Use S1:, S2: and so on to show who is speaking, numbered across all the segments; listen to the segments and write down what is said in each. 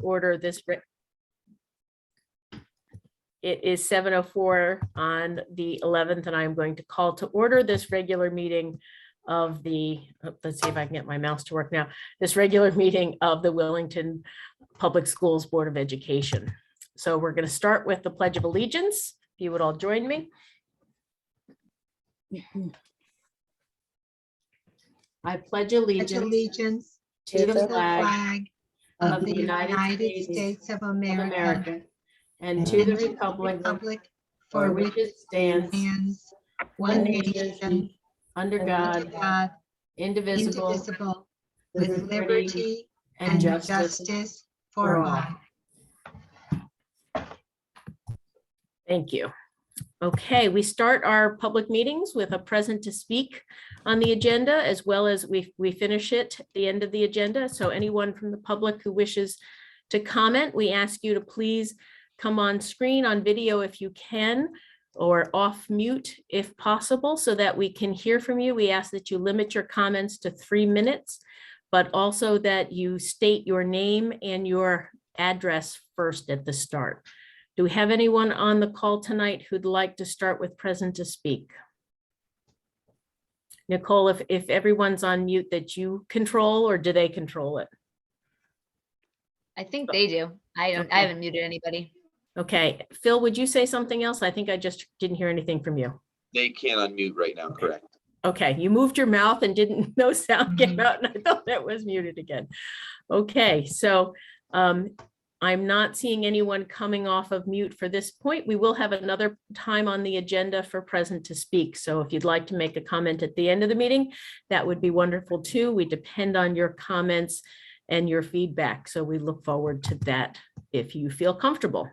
S1: order this. It is 7:04 on the 11th, and I'm going to call to order this regular meeting of the, let's see if I can get my mouse to work now, this regular meeting of the Wellington Public Schools Board of Education. So we're going to start with the Pledge of Allegiance. If you would all join me. I pledge allegiance to the flag of the United States of America and to the republic for which it stands, one nation, under God, indivisible, with liberty and justice for all. Thank you. Okay, we start our public meetings with a present to speak on the agenda, as well as we finish it at the end of the agenda. So anyone from the public who wishes to comment, we ask you to please come on screen on video if you can, or off mute if possible, so that we can hear from you. We ask that you limit your comments to 3 minutes, but also that you state your name and your address first at the start. Do we have anyone on the call tonight who'd like to start with present to speak? Nicole, if everyone's on mute, that you control, or do they control it?
S2: I think they do. I haven't muted anybody.
S1: Okay, Phil, would you say something else? I think I just didn't hear anything from you.
S3: They can't unmute right now, correct?
S1: Okay, you moved your mouth and no sound came out, and I thought it was muted again. Okay, so I'm not seeing anyone coming off of mute for this point. We will have another time on the agenda for present to speak. So if you'd like to make a comment at the end of the meeting, that would be wonderful too. We depend on your comments and your feedback. So we look forward to that if you feel comfortable.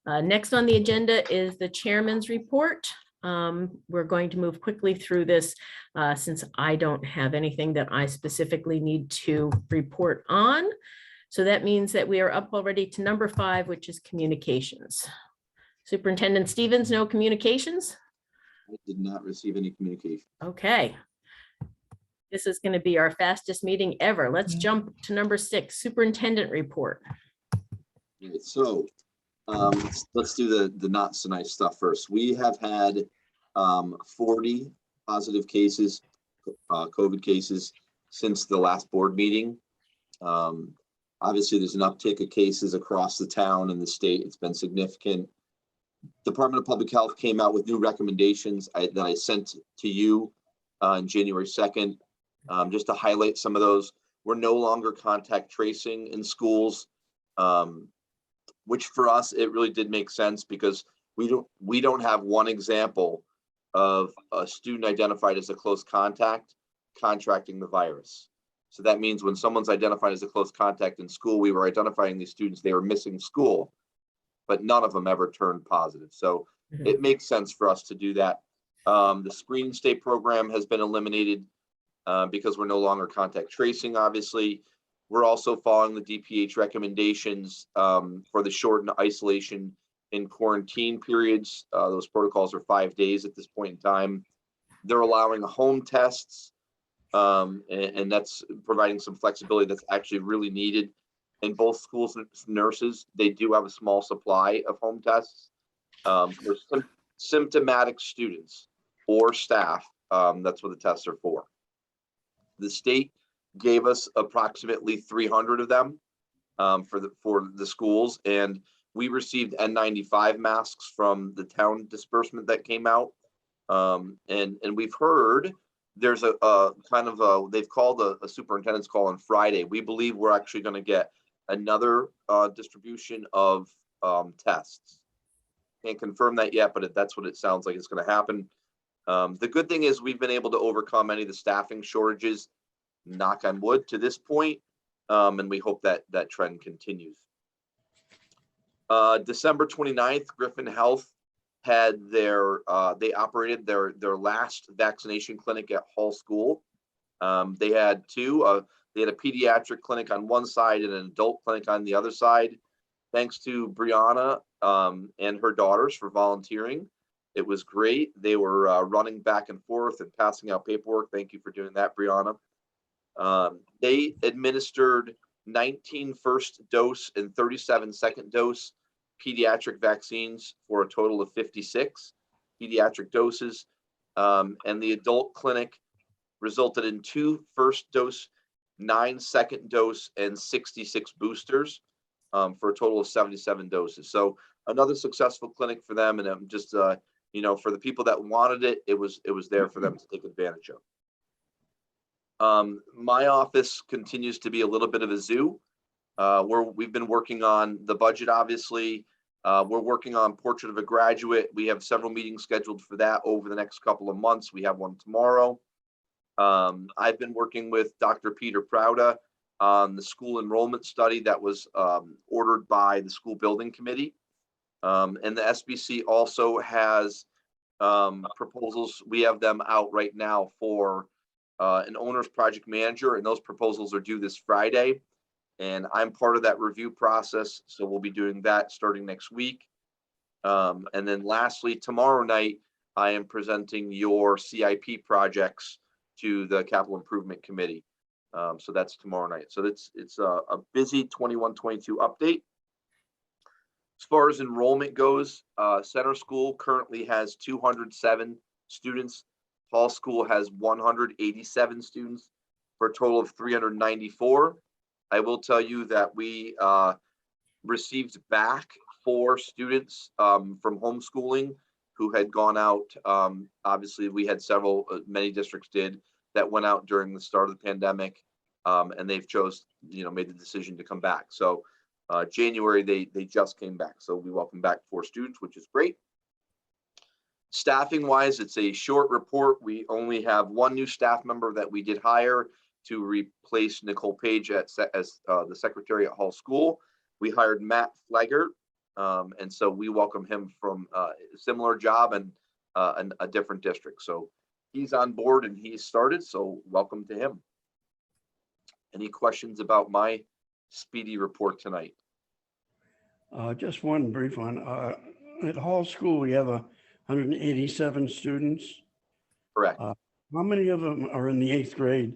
S1: Next on the agenda is the chairman's report. We're going to move quickly through this since I don't have anything that I specifically need to report on. So that means that we are up already to number 5, which is communications. Superintendent Stevens, no communications?
S3: I did not receive any communication.
S1: Okay. This is going to be our fastest meeting ever. Let's jump to number 6, superintendent report.
S3: Okay, so let's do the not so nice stuff first. We have had 40 positive cases, COVID cases, since the last board meeting. Obviously, there's an uptick of cases across the town and the state. It's been significant. Department of Public Health came out with new recommendations that I sent to you on January 2nd, just to highlight some of those. We're no longer contact tracing in schools, which for us, it really did make sense because we don't have one example of a student identified as a close contact contracting the virus. So that means when someone's identified as a close contact in school, we were identifying these students, they were missing school, but none of them ever turned positive. So it makes sense for us to do that. The screen stay program has been eliminated because we're no longer contact tracing, obviously. We're also following the DPH recommendations for the shortened isolation in quarantine periods. Those protocols are 5 days at this point in time. They're allowing home tests. And that's providing some flexibility that's actually really needed in both schools and nurses. They do have a small supply of home tests for symptomatic students or staff. That's what the tests are for. The state gave us approximately 300 of them for the schools, and we received N95 masks from the town disbursement that came out, and we've heard there's a kind of they've called a superintendent's call on Friday. We believe we're actually going to get another distribution of tests. Can't confirm that yet, but that's what it sounds like it's going to happen. The good thing is we've been able to overcome any of the staffing shortages, knock on wood, to this point, and we hope that that trend continues. December 29th, Griffin Health had they operated their last vaccination clinic at Hall School. They had 2. They had a pediatric clinic on one side and an adult clinic on the other side. Thanks to Brianna and her daughters for volunteering. It was great. They were running back and forth and passing out paperwork. Thank you for doing that, Brianna. They administered 19 first dose and 37 second dose pediatric vaccines for a total of 56 pediatric doses. And the adult clinic resulted in 2 first dose, 9 second dose, and 66 boosters for a total of 77 doses. So another successful clinic for them. And I'm just, you know, for the people that wanted it, it was there for them to take advantage of. My office continues to be a little bit of a zoo. We've been working on the budget, obviously. We're working on Portrait of a Graduate. We have several meetings scheduled for that over the next couple of months. We have one tomorrow. I've been working with Dr. Peter Prouda on the school enrollment study that was ordered by the school building committee. And the SBC also has proposals. We have them out right now for an owner's project manager, and those proposals are due this Friday. And I'm part of that review process, so we'll be doing that starting next week. And then lastly, tomorrow night, I am presenting your CIP projects to the Capital Improvement Committee. So that's tomorrow night. So it's a busy 21-22 update. As far as enrollment goes, Center School currently has 207 students. Hall School has 187 students for a total of 394. I will tell you that we received back 4 students from homeschooling who had gone out. Obviously, we had several, many districts did, that went out during the start of the pandemic, and they've made the decision to come back. So January, they just came back. So we welcome back 4 students, which is great. Staffing wise, it's a short report. We only have 1 new staff member that we did hire to replace Nicole Page as the secretary at Hall School. We hired Matt Flegger, and so we welcome him from a similar job and a different district. So he's on board and he's started, so welcome to him. Any questions about my speedy report tonight?
S4: Just one brief one. At Hall School, we have 187 students.
S3: Correct.
S4: How many of them are in the 8th grade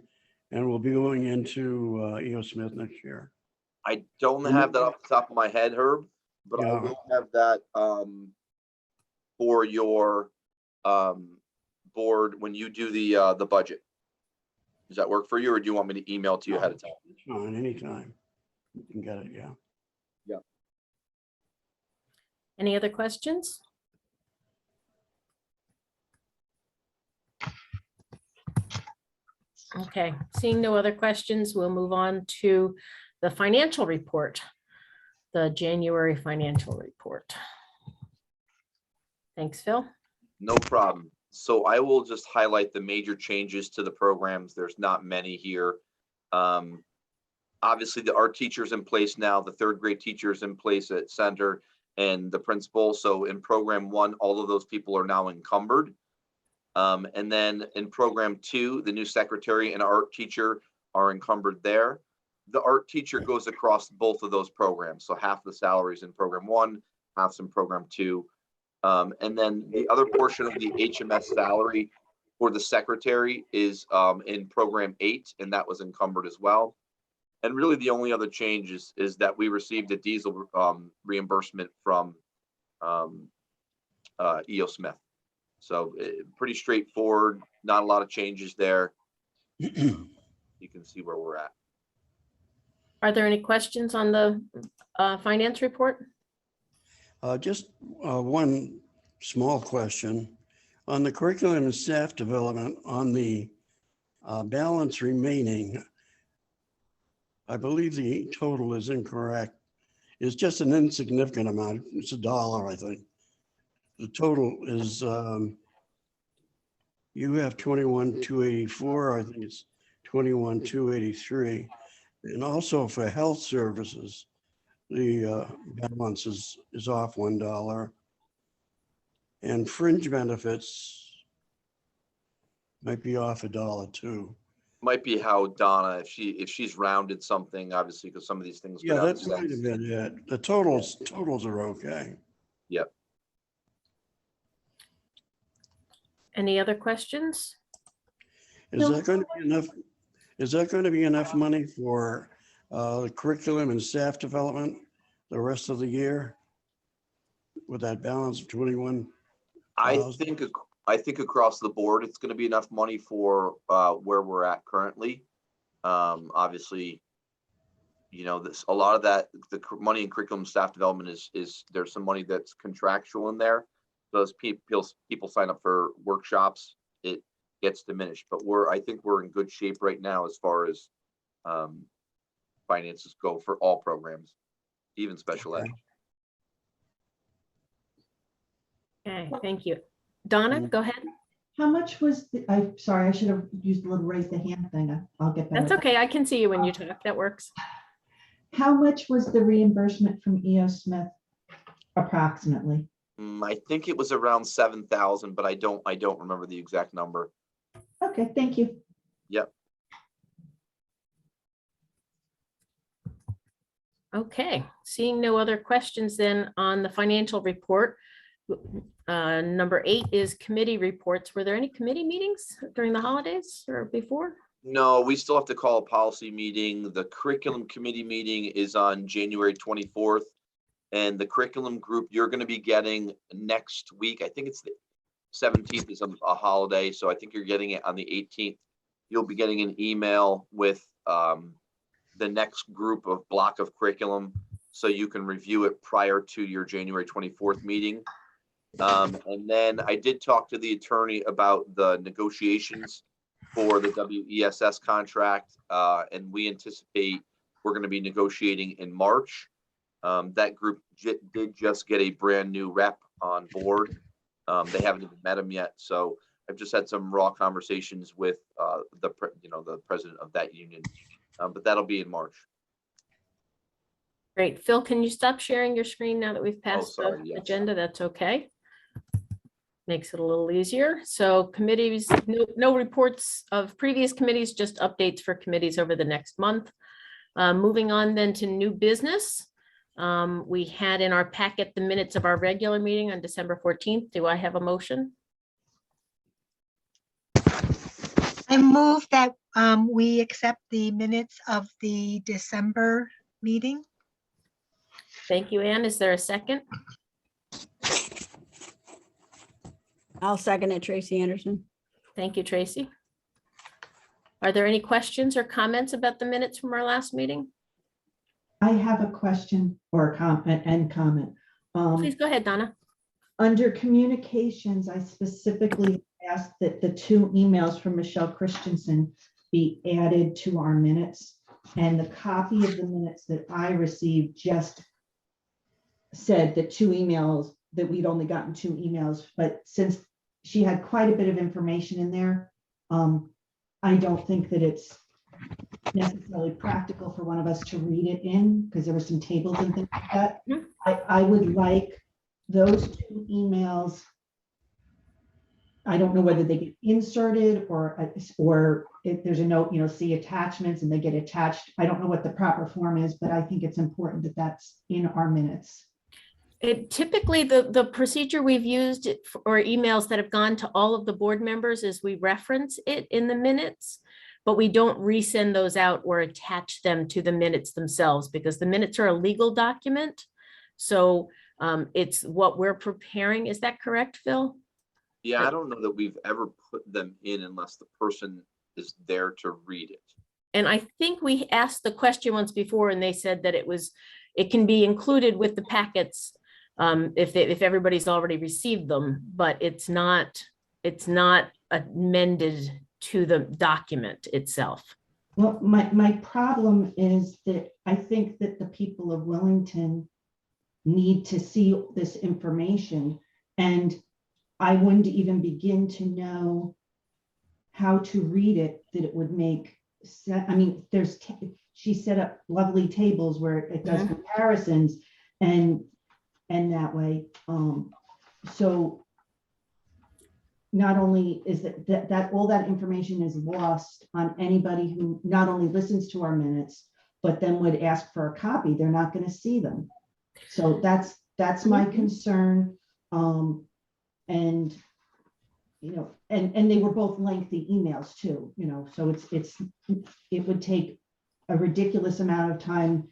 S4: and will be going into E.O. Smith next year?
S3: I don't have that off the top of my head, Herb, but
S4: Yeah.
S3: I will have that for your board when you do the budget. Does that work for you, or do you want me to email it to you ahead of time?
S4: It's fine, anytime. You can get it, yeah.
S3: Yeah.
S1: Any other questions? Okay, seeing no other questions, we'll move on to the financial report, the January financial report. Thanks, Phil.
S3: No problem. So I will just highlight the major changes to the programs. There's not many here. Obviously, the art teacher's in place now, the 3rd grade teacher's in place at center, and the principal. So in program 1, all of those people are now encumbered. And then in program 2, the new secretary and art teacher are encumbered there. The art teacher goes across both of those programs. So half the salaries in program 1, half's in program 2. And then the other portion of the HMS salary for the secretary is in program 8, and that was encumbered as well. And really the only other change is that we received a diesel reimbursement from E.O. Smith. So pretty straightforward, not a lot of changes there. You can see where we're at.
S1: Are there any questions on the finance report?
S4: Just one small question. On the curriculum and staff development, on the balance remaining, I believe the total is incorrect. It's just an insignificant amount. It's $1, I think. The total is, you have 21,284. I think it's 21,283. And also for health services, the balance is off $1. And fringe benefits might be off $1 too.
S3: Might be how Donna, if she's rounded something, obviously, because some of these things.
S4: Yeah, that might have been it. The totals are okay.
S3: Yep.
S1: Any other questions?
S4: Is that going to be enough? Is that going to be enough money for the curriculum and staff development the rest of the year with that balance of 21?
S3: I think across the board, it's going to be enough money for where we're at currently. Obviously, you know, a lot of that, the money in curriculum staff development is there's some money that's contractual in there. Those people sign up for workshops, it gets diminished. But I think we're in good shape right now as far as finances go for all programs, even special ed.
S1: Okay, thank you. Donna, go ahead.
S5: How much was I'm sorry, I should have used the little raise the hand thing. I'll get better.
S1: That's okay. I can see you when you talk. That works.
S5: How much was the reimbursement from EO Smith approximately?
S3: I think it was around 7,000, but I don't remember the exact number.
S5: Okay, thank you.
S3: Yep.
S1: Okay, seeing no other questions then on the financial report. Number 8 is committee reports. Were there any committee meetings during the holidays or before?
S3: No, we still have to call a policy meeting. The curriculum committee meeting is on January 24th. And the curriculum group you're going to be getting next week, I think it's the 17th is a holiday. So I think you're getting it on the 18th. You'll be getting an email with the next group of block of curriculum so you can review it prior to your January 24th meeting. And then I did talk to the attorney about the negotiations for the WESS contract, and we anticipate we're going to be negotiating in March. That group did just get a brand new rep on board. They haven't even met him yet, so I've just had some raw conversations with the president of that union, but that'll be in March.
S1: Great. Phil, can you stop sharing your screen now that we've passed the
S3: yes.
S1: agenda? That's okay. Makes it a little easier. So committees, no reports of previous committees, just updates for committees over the next month. Moving on then to new business. We had in our packet the minutes of our regular meeting on December 14th. Do I have a motion?
S6: I move that we accept the minutes of the December meeting.
S1: Thank you, Ann. Is there a second?
S7: I'll second it, Tracy Anderson.
S1: Thank you, Tracy. Are there any questions or comments about the minutes from our last meeting?
S5: I have a question or a comment.
S1: Please go ahead, Donna.
S5: Under communications, I specifically asked that the 2 emails from Michelle Christensen be added to our minutes. And the copy of the minutes that I received just said that 2 emails, that we'd only gotten 2 emails, but since she had quite a bit of information in there, I don't think that it's necessarily practical for one of us to read it in, because there were some tables and things like that. I would like those 2 emails. I don't know whether they get inserted or if there's a note, see attachments and they get attached. I don't know what the proper form is, but I think it's important that that's in our minutes.
S1: Typically, the procedure we've used or emails that have gone to all of the board members is we reference it in the minutes, but we don't resend those out or attach them to the minutes themselves because the minutes are a legal document. So it's what we're preparing. Is that correct, Phil?
S3: Yeah, I don't know that we've ever put them in unless the person is there to read it.
S1: And I think we asked the question once before and they said that it can be included with the packets if everybody's already received them, but it's not amended to the document itself.
S5: Well, my problem is that I think that the people of Wellington need to see this information, and I wouldn't even begin to know how to read it, that it would make sense. I mean, she set up lovely tables where it does comparisons and that way. So not only is that all that information is lost on anybody who not only listens to our minutes, but then would ask for a copy, they're not going to see them. So that's my concern. And they were both lengthy emails too, so it would take a ridiculous amount of time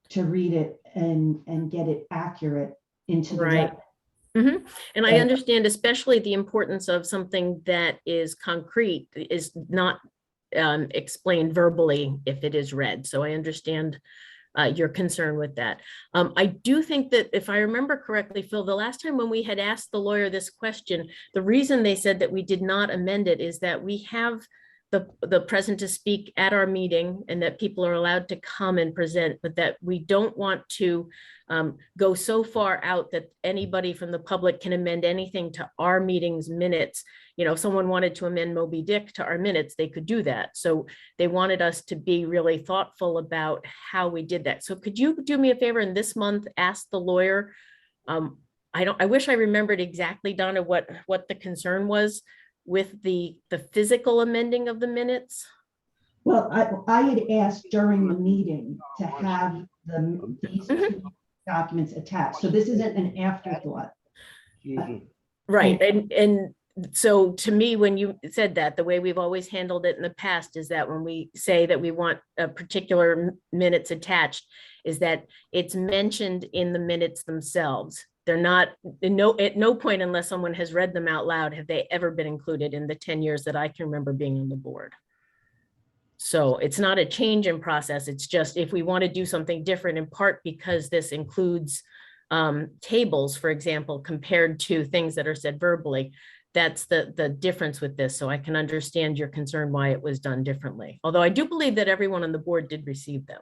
S5: to read it and get it accurate into the
S1: Right.
S5: record.
S1: And I understand especially the importance of something that is concrete is not explained verbally if it is read. So I understand your concern with that. I do think that if I remember correctly, Phil, the last time when we had asked the lawyer this question, the reason they said that we did not amend it is that we have the present to speak at our meeting and that people are allowed to come and present, but that we don't want to go so far out that anybody from the public can amend anything to our meeting's minutes. You know, if someone wanted to amend Moby Dick to our minutes, they could do that. So they wanted us to be really thoughtful about how we did that. So could you do me a favor and this month ask the lawyer? I wish I remembered exactly, Donna, what the concern was with the physical amending of the minutes.
S5: Well, I had asked during the meeting to have these two documents attached. So this isn't an afterthought.
S1: Right. And so to me, when you said that, the way we've always handled it in the past is that when we say that we want a particular minutes attached, is that it's mentioned in the minutes themselves. They're not, at no point, unless someone has read them out loud, have they ever been included in the 10 years that I can remember being on the board. So it's not a change in process. It's just if we want to do something different, in part because this includes tables, for example, compared to things that are said verbally, that's the difference with this. So I can understand your concern why it was done differently. Although I do believe that everyone on the board did receive them.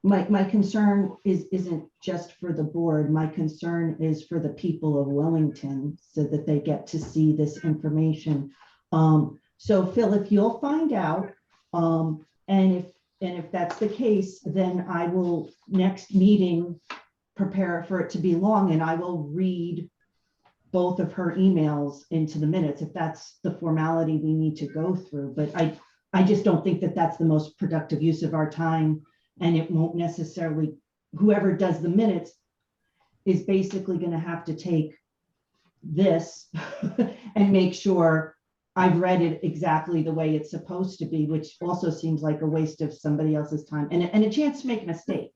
S5: My concern isn't just for the board. My concern is for the people of Wellington so that they get to see this information. So Phil, if you'll find out, and if that's the case, then I will next meeting prepare for it to be long and I will read both of her emails into the minutes if that's the formality we need to go through. But I just don't think that that's the most productive use of our time. And it won't necessarily, whoever does the minutes is basically going to have to take this and make sure I've read it exactly the way it's supposed to be, which also seems like a waste of somebody else's time and a chance to make a mistake.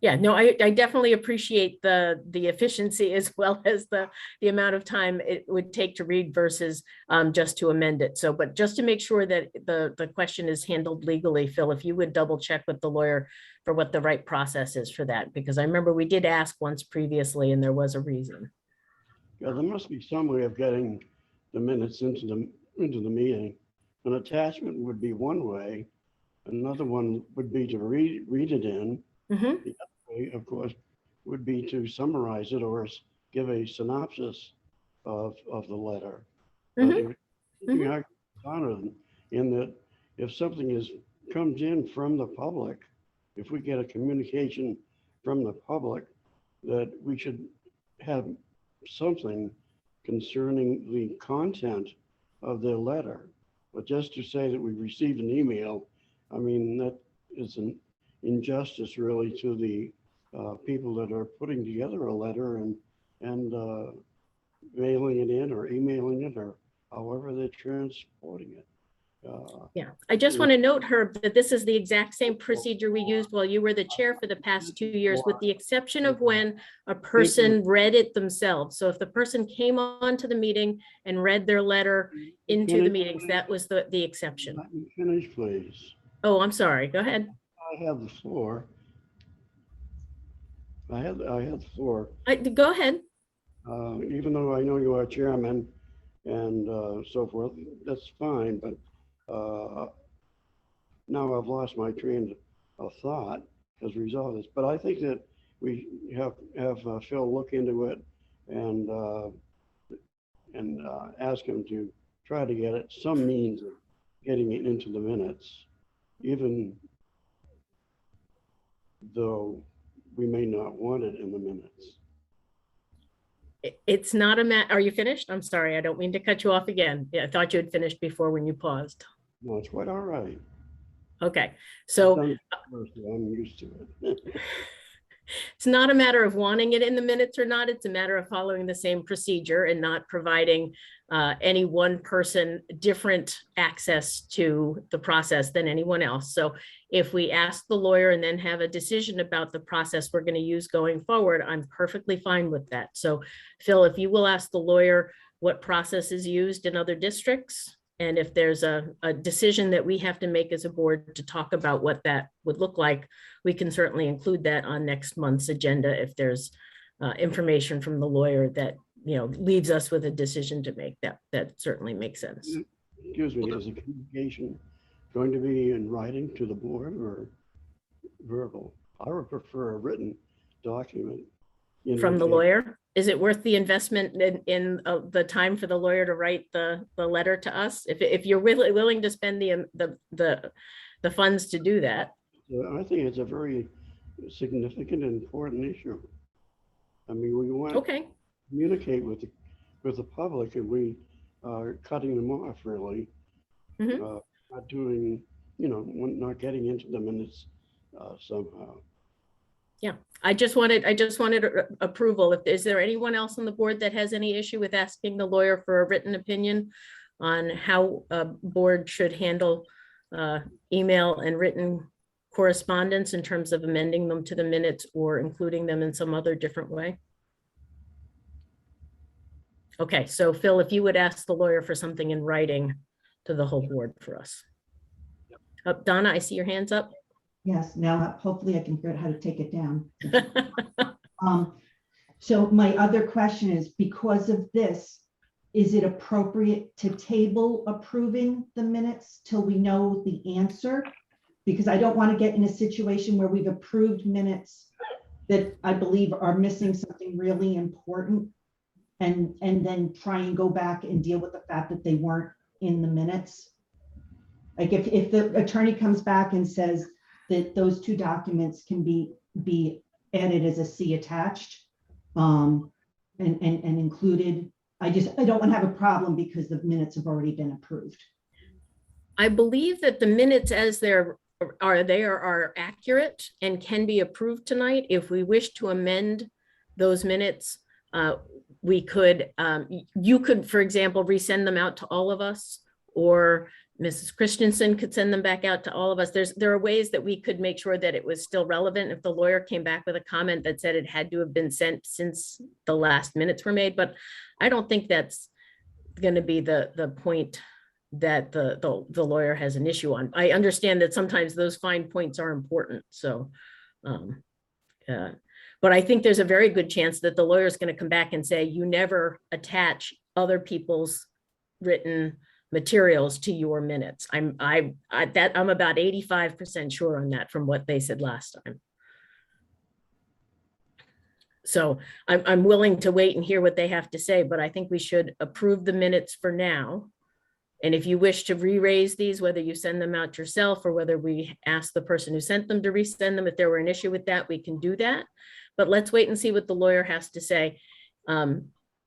S1: Yeah, no, I definitely appreciate the efficiency as well as the amount of time it would take to read versus just to amend it. So, but just to make sure that the question is handled legally, Phil, if you would double check with the lawyer for what the right process is for that, because I remember we did ask once previously and there was a reason.
S4: Yeah, there must be some way of getting the minutes into the meeting. An attachment would be one way. Another one would be to read it in.
S1: Mm-hmm.
S4: The other way, of course, would be to summarize it or give a synopsis of the letter.
S1: Mhm.
S4: In that if something comes in from the public, if we get a communication from the public, that we should have something concerning the content of their letter. But just to say that we received an email, I mean, that is an injustice really to the people that are putting together a letter and mailing it in or emailing it or however they're transporting it.
S1: Yeah, I just want to note, Herb, that this is the exact same procedure we used while you were the chair for the past 2 years, with the exception of when a person read it themselves. So if the person came on to the meeting and read their letter into the meetings, that was the exception.
S4: Let me finish, please.
S1: Oh, I'm sorry. Go ahead.
S4: I have the floor. I have the floor.
S1: Go ahead.
S4: Even though I know you are chairman and so forth, that's fine, but now I've lost my train of thought as a result of this. But I think that we have Phil look into it and ask him to try to get it some means of getting it into the minutes, even though we may not want it in the minutes.
S1: It's not a matter. Are you finished? I'm sorry. I don't mean to cut you off again. Yeah, I thought you had finished before when you paused.
S4: No, it's quite all right.
S1: Okay, so
S4: I'm used to it.
S1: it's not a matter of wanting it in the minutes or not. It's a matter of following the same procedure and not providing any one person different access to the process than anyone else. So if we ask the lawyer and then have a decision about the process we're going to use going forward, I'm perfectly fine with that. So Phil, if you will ask the lawyer what process is used in other districts, and if there's a decision that we have to make as a board to talk about what that would look like, we can certainly include that on next month's agenda if there's information from the lawyer that, you know, leaves us with a decision to make. That certainly makes sense.
S4: Excuse me, is the communication going to be in writing to the board or verbal? I would prefer a written document. You know,
S1: From the
S4: and-
S1: lawyer? Is it worth the investment in the time for the lawyer to write the letter to us? If you're willing to spend the funds to do that.
S4: I think it's a very significant and important issue. I mean, we want to
S1: Okay,
S4: communicate with the public, and we are cutting them off really.
S1: Mhm.
S4: Not doing, you know, not getting into the minutes somehow.
S1: I just wanted approval. Is there anyone else on the board that has any issue with asking the lawyer for a written opinion on how a board should handle email and written correspondence in terms of amending them to the minutes or including them in some other different way? Okay, so Phil, if you would ask the lawyer for something in writing to the whole board for us. Donna, I see your hands up.
S5: Yes, now hopefully I can figure out how to take it down. So my other question is, because of this, is it appropriate to table approving the minutes till we know the answer? Because I don't want to get in a situation where we've approved minutes that I believe are missing something really important, and then try and go back and deal with the fact that they weren't in the minutes. Like if the attorney comes back and says that those two documents can be added as a C attached and included, I don't want to have a problem because the minutes have already been approved.
S1: I believe that the minutes as they are accurate and can be approved tonight. If we wish to amend those minutes, we could, you could, for example, resend them out to all of us, or Mrs. Christensen could send them back out to all of us. There are ways that we could make sure that it was still relevant if the lawyer came back with a comment that said it had to have been sent since the last minutes were made, but I don't think that's going to be the point that the lawyer has an issue on. I understand that sometimes those fine points are important, so but I think there's a very good chance that the lawyer is going to come back and say, you never attach other people's written materials to your minutes. I'm about 85% sure on that from what they said last time. So I'm willing to wait and hear what they have to say, but I think we should approve the minutes for now. And if you wish to re-raise these, whether you send them out yourself or whether we ask the person who sent them to resend them, if there were an issue with that, we can do that. But let's wait and see what the lawyer has to say.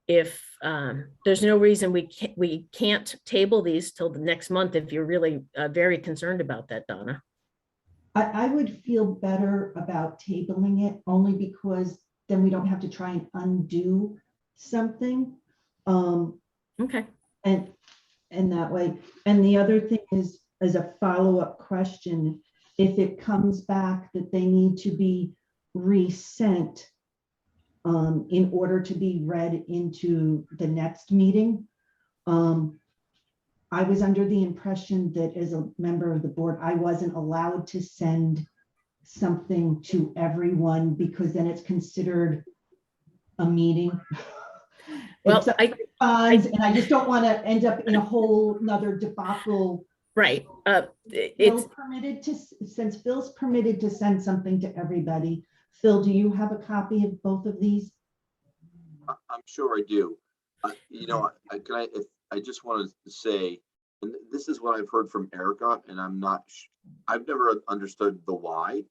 S1: If there's no reason we can't table these till the next month, if you're really very concerned about that, Donna.
S5: I would feel better about tabling it only because then we don't have to try and undo something.
S1: Okay.
S5: And that way. And the other thing is, as a follow-up question, if it comes back that they need to be resent in order to be read into the next meeting, I was under the impression that as a member of the board, I wasn't allowed to send something to everyone because then it's considered a meeting.
S1: Well,
S5: And I just don't want to end up in a whole nother debacle.
S1: right.
S5: Phil's permitted to, since Phil's permitted to send something to everybody. Phil, do you have a copy of both of these?
S3: I'm sure I do. You know, I just wanted to say, and this is what I've heard from Erica, and I've never understood the why,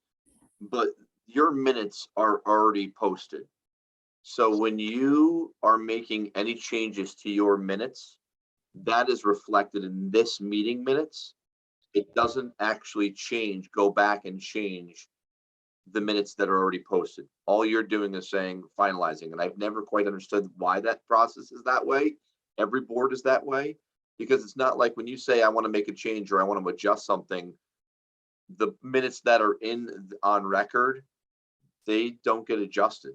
S3: but your minutes are already posted. So when you are making any changes to your minutes, that is reflected in this meeting minutes. It doesn't actually go back and change the minutes that are already posted. All you're doing is saying finalizing, and I've never quite understood why that process is that way. every board is that way, because it's not like when you say, I want to make a change or I want to adjust something, the minutes that are on record, they don't get adjusted.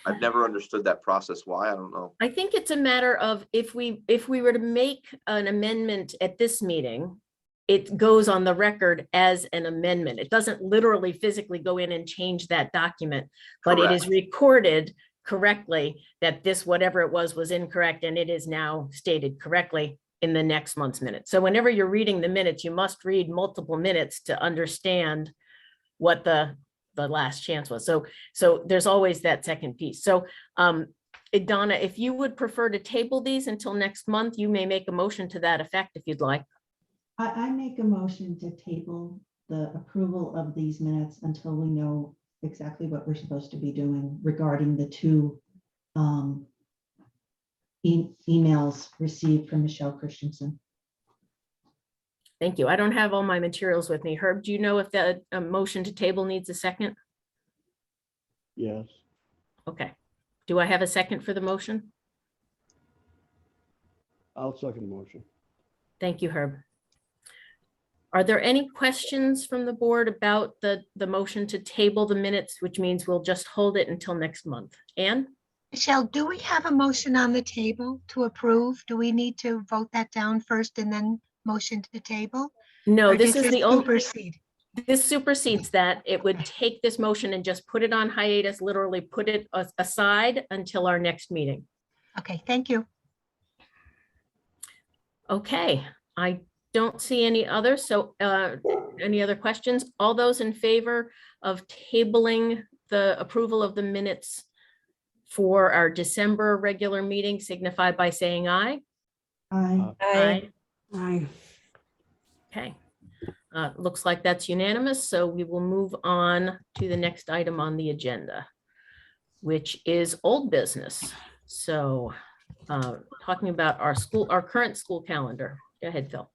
S3: I've never understood that process. Why? I don't know.
S1: I think it's a matter of if we were to make an amendment at this meeting, it goes on the record as an amendment. It doesn't literally physically go in and change that document, but it is
S3: Correct.
S1: recorded correctly that this, whatever it was incorrect, and it is now stated correctly in the next month's minutes. So whenever you're reading the minutes, you must read multiple minutes to understand what the last chance was. So there's always that second piece. So Donna, if you would prefer to table these until next month, you may make a motion to that effect if you'd like.
S5: I make a motion to table the approval of these minutes until we know exactly what we're supposed to be doing regarding the two emails received from Michelle Christensen.
S1: Thank you. I don't have all my materials with me. Herb, do you know if the motion to table needs a second?
S4: Yes.
S1: Okay. Do I have a second for the motion?
S4: I'll second the motion.
S1: Thank you, Herb. Are there any questions from the board about the motion to table the minutes, which means we'll just hold it until next month? Anne?
S6: Michelle, do we have a motion on the table to approve? Do we need to vote that down first and then motion to table?
S1: No,
S6: Or
S1: this
S6: does
S1: is the only,
S6: supersede?
S1: this supersedes that. It would take this motion and just put it on hiatus, literally put it aside until our next meeting.
S6: Okay, thank you.
S1: Okay, I don't see any others. So any other questions? All those in favor of tabling the approval of the minutes for our December regular meeting signify by saying aye.
S5: Aye.
S7: Aye.
S1: Okay. Looks like that's unanimous. So we will move on to the next item on the agenda, which is old business. So talking about our current school calendar. Go ahead, Phil.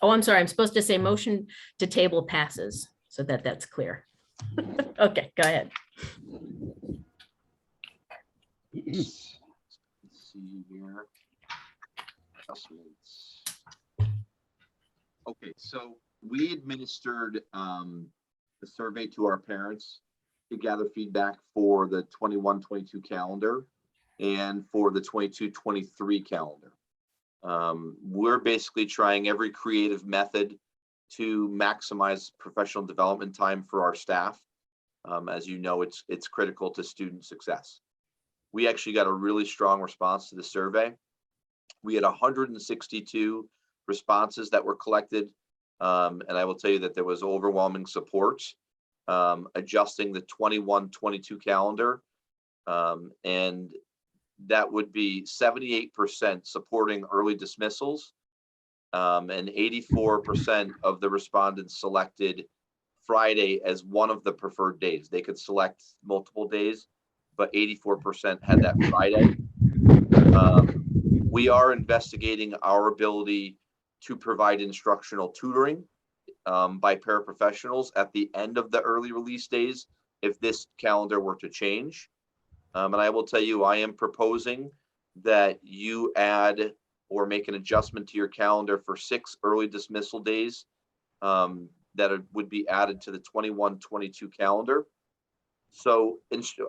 S1: Oh, I'm sorry. I'm supposed to say motion to table passes so that that's clear. Okay, go ahead.
S3: Let's see here. Adjustments. Okay, so we administered the survey to our parents to gather feedback for the 21-22 calendar and for the 22-23 calendar. We're basically trying every creative method to maximize professional development time for our staff. As you know, it's critical to student success. We actually got a really strong response to the survey. We had 162 responses that were collected. And I will tell you that there was overwhelming support adjusting the 21-22 calendar. And that would be 78% supporting early dismissals. And 84% of the respondents selected Friday as one of the preferred days. They could select multiple days, but 84% had that Friday. We are investigating our ability to provide instructional tutoring by paraprofessionals at the end of the early release days if this calendar were to change. And I will tell you, I am proposing that you add or make an adjustment to your calendar for 6 early dismissal days that would be added to the 21-22 calendar. So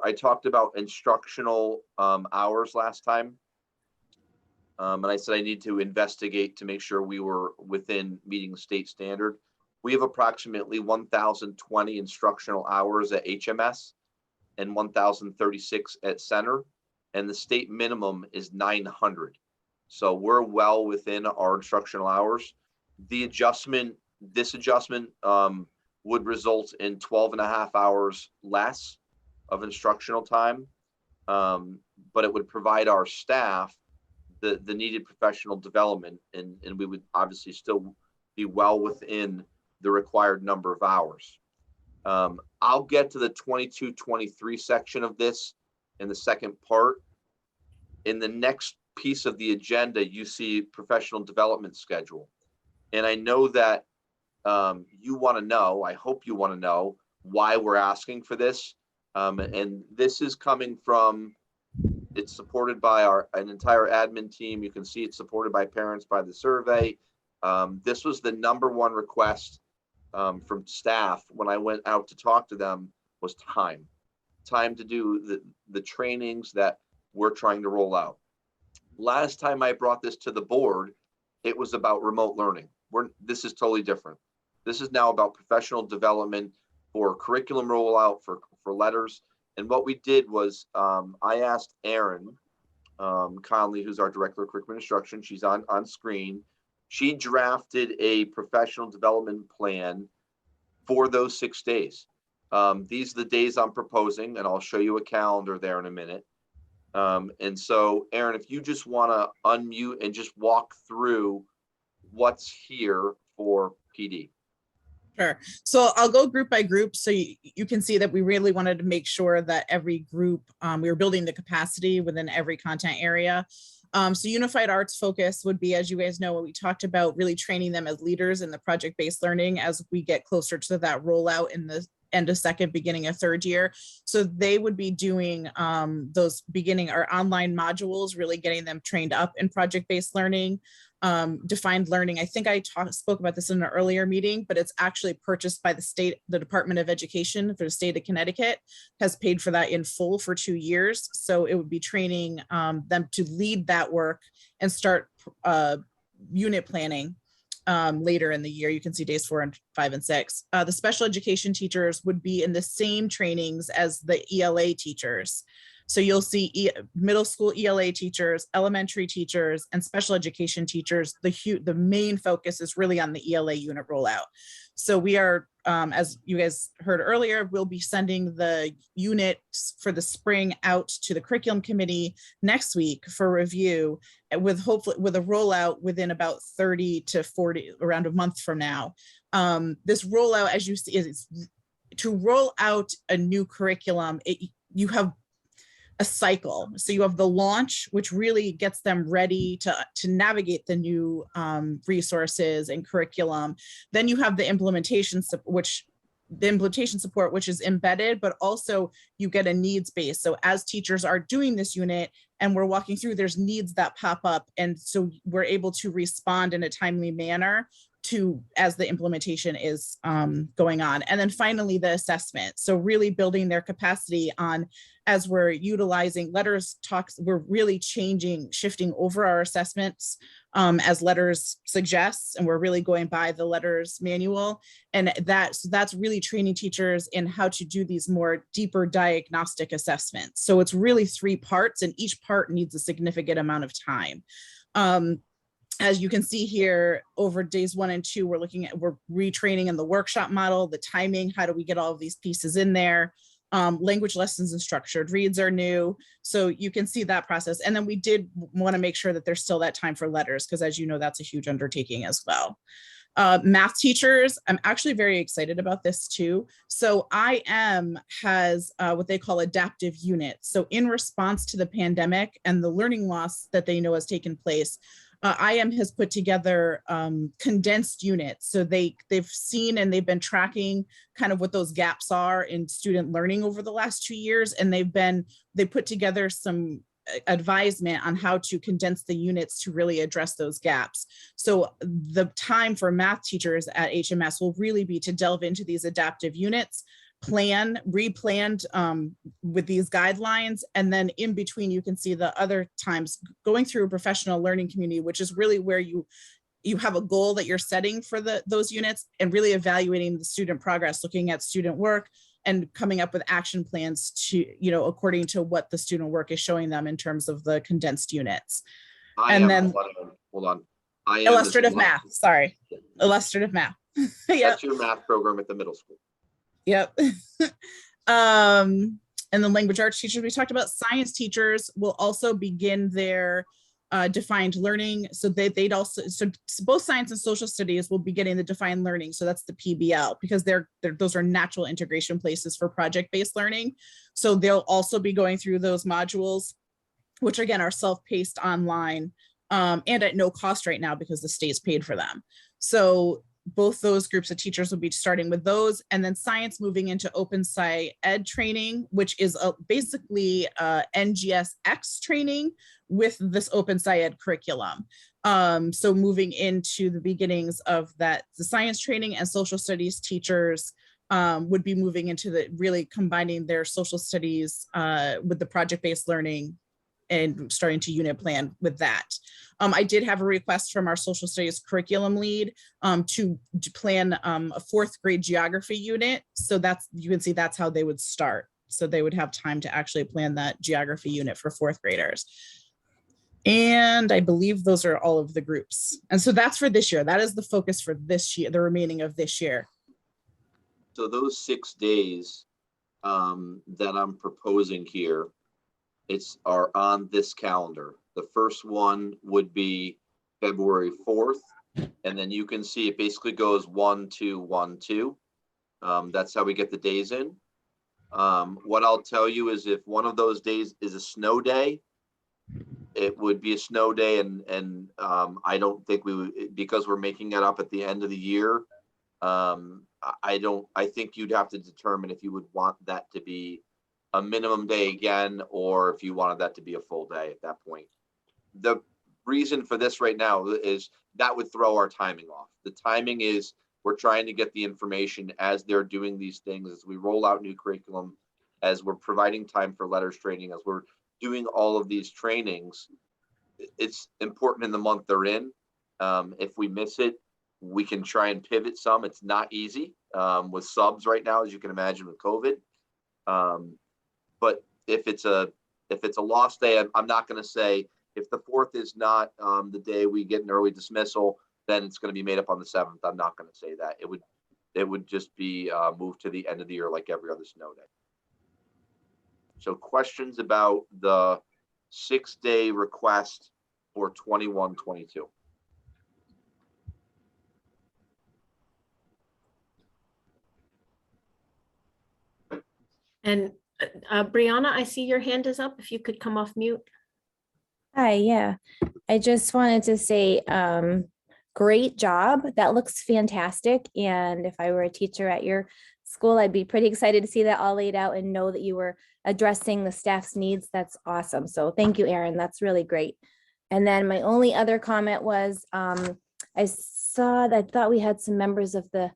S3: I talked about instructional hours last time. And I said I need to investigate to make sure we were within meeting state standard. We have approximately 1,020 instructional hours at HMS and 1,036 at Center, and the state minimum is 900. So we're well within our instructional hours. This adjustment would result in 12.5 hours less of instructional time, but it would provide our staff the needed professional development, and we would obviously still be well within the required number of hours. I'll get to the 22-23 section of this in the second part. In the next piece of the agenda, you see professional development schedule. And I know that you want to know, I hope you want to know why we're asking for this. And this is coming from It's supported by an entire admin team. You can see it's supported by parents by the survey. This was the #1 request from staff when I went out to talk to them, was time to do the trainings that we're trying to roll out. Last time I brought this to the board, it was about remote learning. This is totally different. This is now about professional development for curriculum rollout for letters. And what we did was I asked Erin Conley, who's our Director of Curriculum Instruction, she's on screen. She drafted a professional development plan for those 6 days. These are the days I'm proposing, and I'll show you a calendar there in a minute. And so, Erin, if you just want to unmute and just walk through what's here for PD.
S8: Sure. So I'll go group by group so you can see that we really wanted to make sure that every group, we were building the capacity within every content area. So unified arts focus would be, as you guys know, what we talked about, really training them as leaders in the project-based learning as we get closer to that rollout in the end of second, beginning of third year. So they would be doing those beginning or online modules, really getting them trained up in project-based learning. Defined learning. I think I spoke about this in an earlier meeting, but it's actually purchased by the Department of Education for the state of Connecticut, has paid for that in full for 2 years. So it would be training them to lead that work and start unit planning later in the year. You can see days 4 and 5 and 6. The special education teachers would be in the same trainings as the ELA teachers. So you'll see middle school ELA teachers, elementary teachers, and special education teachers. The main focus is really on the ELA unit rollout. So we are, as you guys heard earlier, we'll be sending the units for the spring out to the curriculum committee next week for review, with hopefully with a rollout within about 30 to 40, around a month from now. This rollout, as you see, is to roll out a new curriculum. You have a cycle. So you have the launch, which really gets them ready to navigate the new resources and curriculum. Then you have the implementation, which is embedded, but also you get a needs base. So as teachers are doing this unit and we're walking through, there's needs that pop up. And so we're able to respond in a timely manner as the implementation is going on. And then finally, the assessment. So really building their capacity on, as we're utilizing letters talks, we're really shifting over our assessments as letters suggests, and we're really going by the letters manual. And that's really training teachers in how to do these more deeper diagnostic assessments. So it's really 3 parts, and each part needs a significant amount of time. As you can see here, over days 1 and 2, we're retraining in the workshop model, the timing, how do we get all of these pieces in there? Language lessons and structured reads are new. So you can see that process. And then we did want to make sure that there's still that time for letters, because as you know, that's a huge undertaking as well. Math teachers, I'm actually very excited about this too. So IM has what they call adaptive units. So in response to the pandemic and the learning loss that they know has taken place, IM has put together condensed units. So they've seen and they've been tracking kind of what those gaps are in student learning over the last 2 years. And they put together some advisement on how to condense the units to really address those gaps. So the time for math teachers at HMS will really be to delve into these adaptive units, replanned with these guidelines. And then in between, you can see the other times going through a professional learning community, which is really where you have a goal that you're setting for those units and really evaluating the student progress, looking at student work and coming up with action plans to, according to what the student work is showing them in terms of the condensed units.
S3: Hold on.
S8: Illustrative math, sorry. Illustrative math.
S3: Yep. That's your math program at the middle school.
S8: Yep. And the language arts teachers we talked about. Science teachers will also begin their defined learning. So both science and social studies will be getting the defined learning. So that's the PBL, because those are natural integration places for project-based learning. So they'll also be going through those modules, which again are self-paced online and at no cost right now because the state's paid for them. So both those groups of teachers will be starting with those, and then science moving into open sci ed training, which is basically NGSX training with this open sci ed curriculum. So moving into the beginnings of that, the science training, and social studies teachers would be moving into the really combining their social studies with the project-based learning and starting to unit plan with that. I did have a request from our social studies curriculum lead to plan a 4th grade geography unit. So that's, you can see that's how they would start. So they would have time to actually plan that geography unit for 4th graders. And I believe those are all of the groups. And so that's for this year. That is the focus for this year, the remaining of this year.
S3: So those 6 days that I'm proposing here, are on this calendar. The first one would be February 4th, and then you can see it basically goes 1, 2, 1, 2. That's how we get the days in. What I'll tell you is if one of those days is a snow day, it would be a snow day, and I don't think we would, because we're making it up at the end of the year. I think you'd have to determine if you would want that to be a minimum day again, or if you wanted that to be a full day at that point. The reason for this right now is that would throw our timing off. The timing is we're trying to get the information as they're doing these things, as we roll out new curriculum, as we're providing time for letters training, as we're doing all of these trainings. It's important in the month they're in. If we miss it, we can try and pivot some. It's not easy with subs right now, as you can imagine with COVID. But if it's a lost day, I'm not going to say if the 4th is not the day we get an early dismissal, then it's going to be made up on the 7th. I'm not going to say that. It would just be moved to the end of the year like every other snow day. So questions about the 6-day request for 21-22?
S1: And Brianna, I see your hand is up. If you could come off mute.
S9: Hi, yeah. I just wanted to say, great job. That looks fantastic. And if I were a teacher at your school, I'd be pretty excited to see that all laid out and know that you were addressing the staff's needs. That's awesome. So thank you, Erin. That's really great. And then my only other comment was, I thought we had some members of the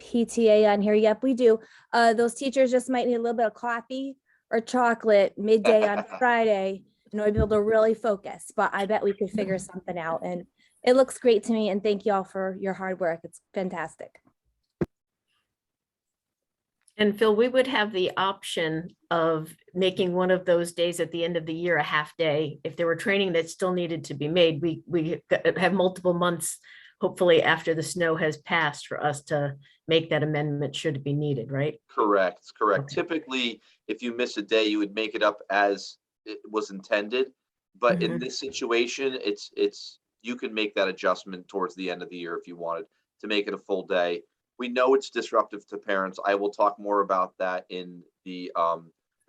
S9: PTA on here. Yep, we do. Those teachers just might need a little bit of coffee or chocolate midday on Friday in order to be able to really focus, but I bet we could figure something out. And it looks great to me. And thank you all for your hard work. It's fantastic.
S1: And Phil, we would have the option of making one of those days at the end of the year a half day. If there were training that still needed to be made, we have multiple months, hopefully after the snow has passed, for us to make that amendment should it be needed, right?
S3: Correct.
S1: Okay.
S3: Typically, if you miss a day, you would make it up as it was intended. But in this situation, it's you can make that adjustment towards the end of the year if you wanted to make it a full day. We know it's disruptive to parents. I will talk more about that in the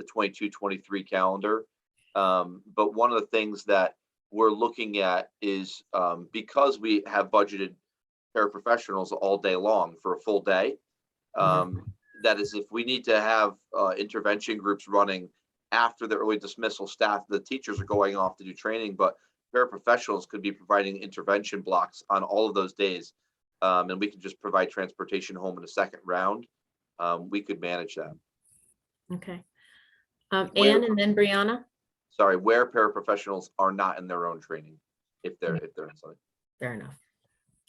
S3: 22-23 calendar. But one of the things that we're looking at is because we have budgeted paraprofessionals all day long for a full day, that is, if we need to have intervention groups running after the early dismissal, staff, the teachers are going off to do training, but paraprofessionals could be providing intervention blocks on all of those days. And we could just provide transportation home in a second round. We could manage that.
S1: Okay. Anne and then Brianna.
S3: Sorry, where paraprofessionals are not in their own training, if they're in something.
S1: Fair enough.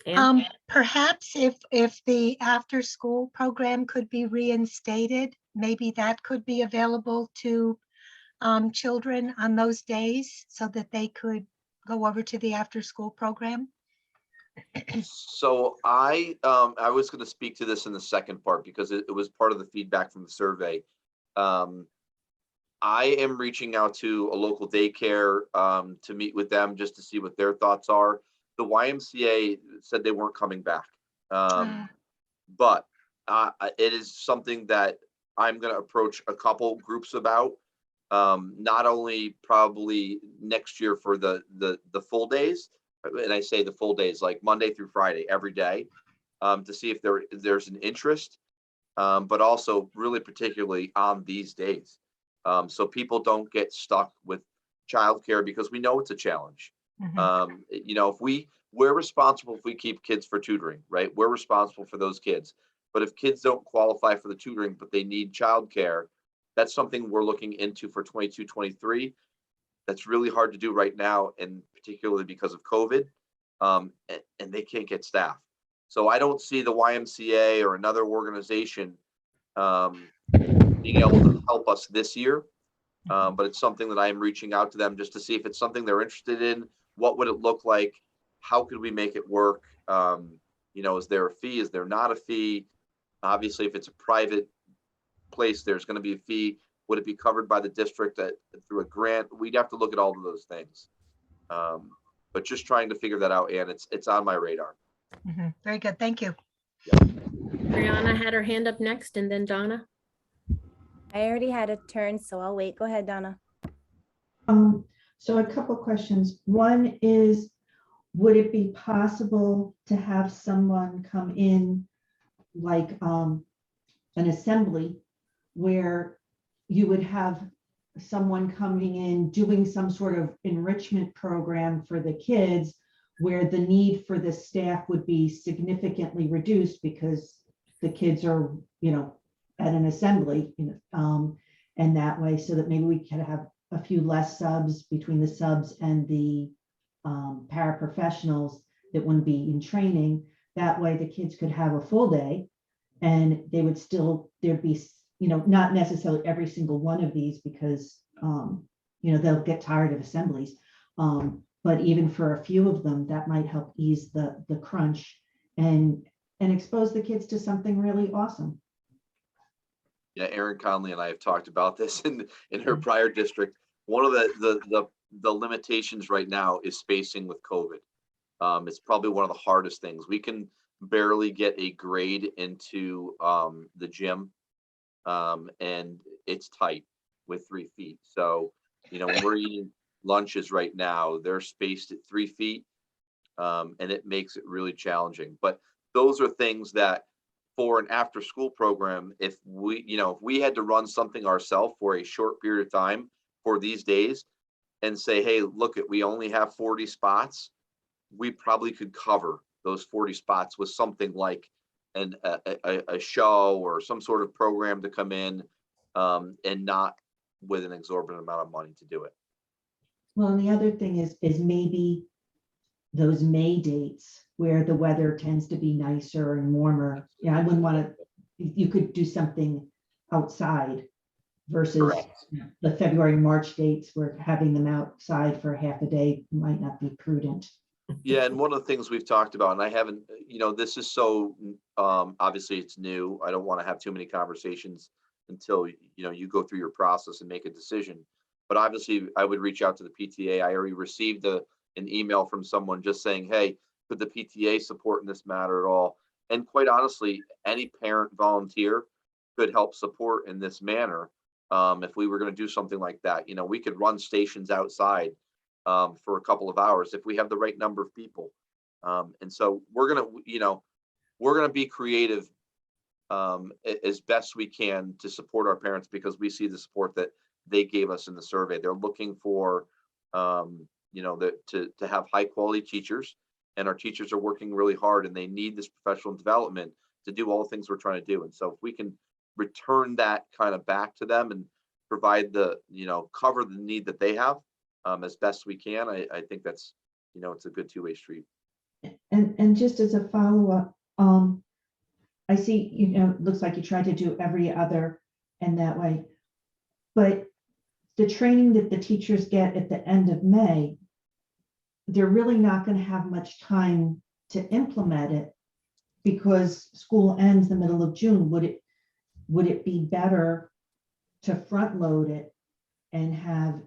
S1: Anne?
S6: Perhaps if the after-school program could be reinstated, maybe that could be available to children on those days so that they could go over to the after-school program.
S3: So I was going to speak to this in the second part because it was part of the feedback from the survey. I am reaching out to a local daycare to meet with them just to see what their thoughts are. The YMCA said they weren't coming back, but it is something that I'm going to approach a couple groups about. Not only probably next year for the full days, and I say the full days like Monday through Friday every day, to see if there's an interest, but also really particularly on these days. So people don't get stuck with childcare because we know it's a challenge. You know, we're responsible if we keep kids for tutoring, right? We're responsible for those kids. But if kids don't qualify for the tutoring, but they need childcare, that's something we're looking into for 22-23. That's really hard to do right now, and particularly because of COVID, and they can't get staff. So I don't see the YMCA or another organization being able to help us this year. But it's something that I am reaching out to them just to see if it's something they're interested in. What would it look like? How could we make it work? You know, is there a fee? Is there not a fee? Obviously, if it's a private place, there's going to be a fee. Would it be covered by the district through a grant? We'd have to look at all of those things. But just trying to figure that out, and it's on my radar.
S6: Very good. Thank you.
S1: Brianna had her hand up next, and then Donna.
S9: I already had a turn, so I'll wait. Go ahead, Donna.
S5: So a couple questions. One is, would it be possible to have someone come in like an assembly where you would have someone coming in doing some sort of enrichment program for the kids where the need for the staff would be significantly reduced because the kids are, you know, at an assembly, you know, and that way, so that maybe we could have a few less subs between the subs and the paraprofessionals that wouldn't be in training. That way the kids could have a full day and they would still, there'd be, you know, not necessarily every single one of these because, you know, they'll get tired of assemblies. But even for a few of them, that might help ease the crunch and expose the kids to something really awesome.
S3: Yeah, Erin Conley and I have talked about this in her prior district. One of the limitations right now is spacing with COVID. It's probably one of the hardest things. We can barely get a grade into the gym, and it's tight with 3 feet. So, you know, when we're eating lunches right now, they're spaced at 3 feet, and it makes it really challenging. But those are things that, for an after school program, if we had to run something ourselves for a short period of time for these days and say, hey, look, we only have 40 spots, we probably could cover those 40 spots with something like a show or some sort of program to come in, and not with an exorbitant amount of money to do it.
S5: Well, and the other thing is maybe those May dates where the weather tends to be nicer and warmer. Yeah, I wouldn't want to, you could do something outside versus
S3: Correct.
S5: the February, March dates where having them outside for half a day might not be prudent.
S3: Yeah, and one of the things we've talked about, and I haven't, you know, this is so, obviously it's new. I don't want to have too many conversations until, you know, you go through your process and make a decision. But obviously I would reach out to the PTA. I already received an email from someone just saying, hey, could the PTA support in this matter at all? And quite honestly, any parent volunteer could help support in this manner. If we were going to do something like that, you know, we could run stations outside for a couple of hours if we have the right number of people. And so we're going to be creative as best we can to support our parents, because we see the support that they gave us in the survey. They're looking for, you know, to have high quality teachers, and our teachers are working really hard and they need this professional development to do all the things we're trying to do. And so if we can return that kind of back to them and provide the, you know, cover the need that they have as best we can, I think that's, you know, it's a good two-way street.
S5: And just as a follow-up, I see, you know, it looks like you try to do every other and that way, but the training that the teachers get at the end of May, they're really not going to have much time to implement it because school ends the middle of June. Would it be better to front load it and have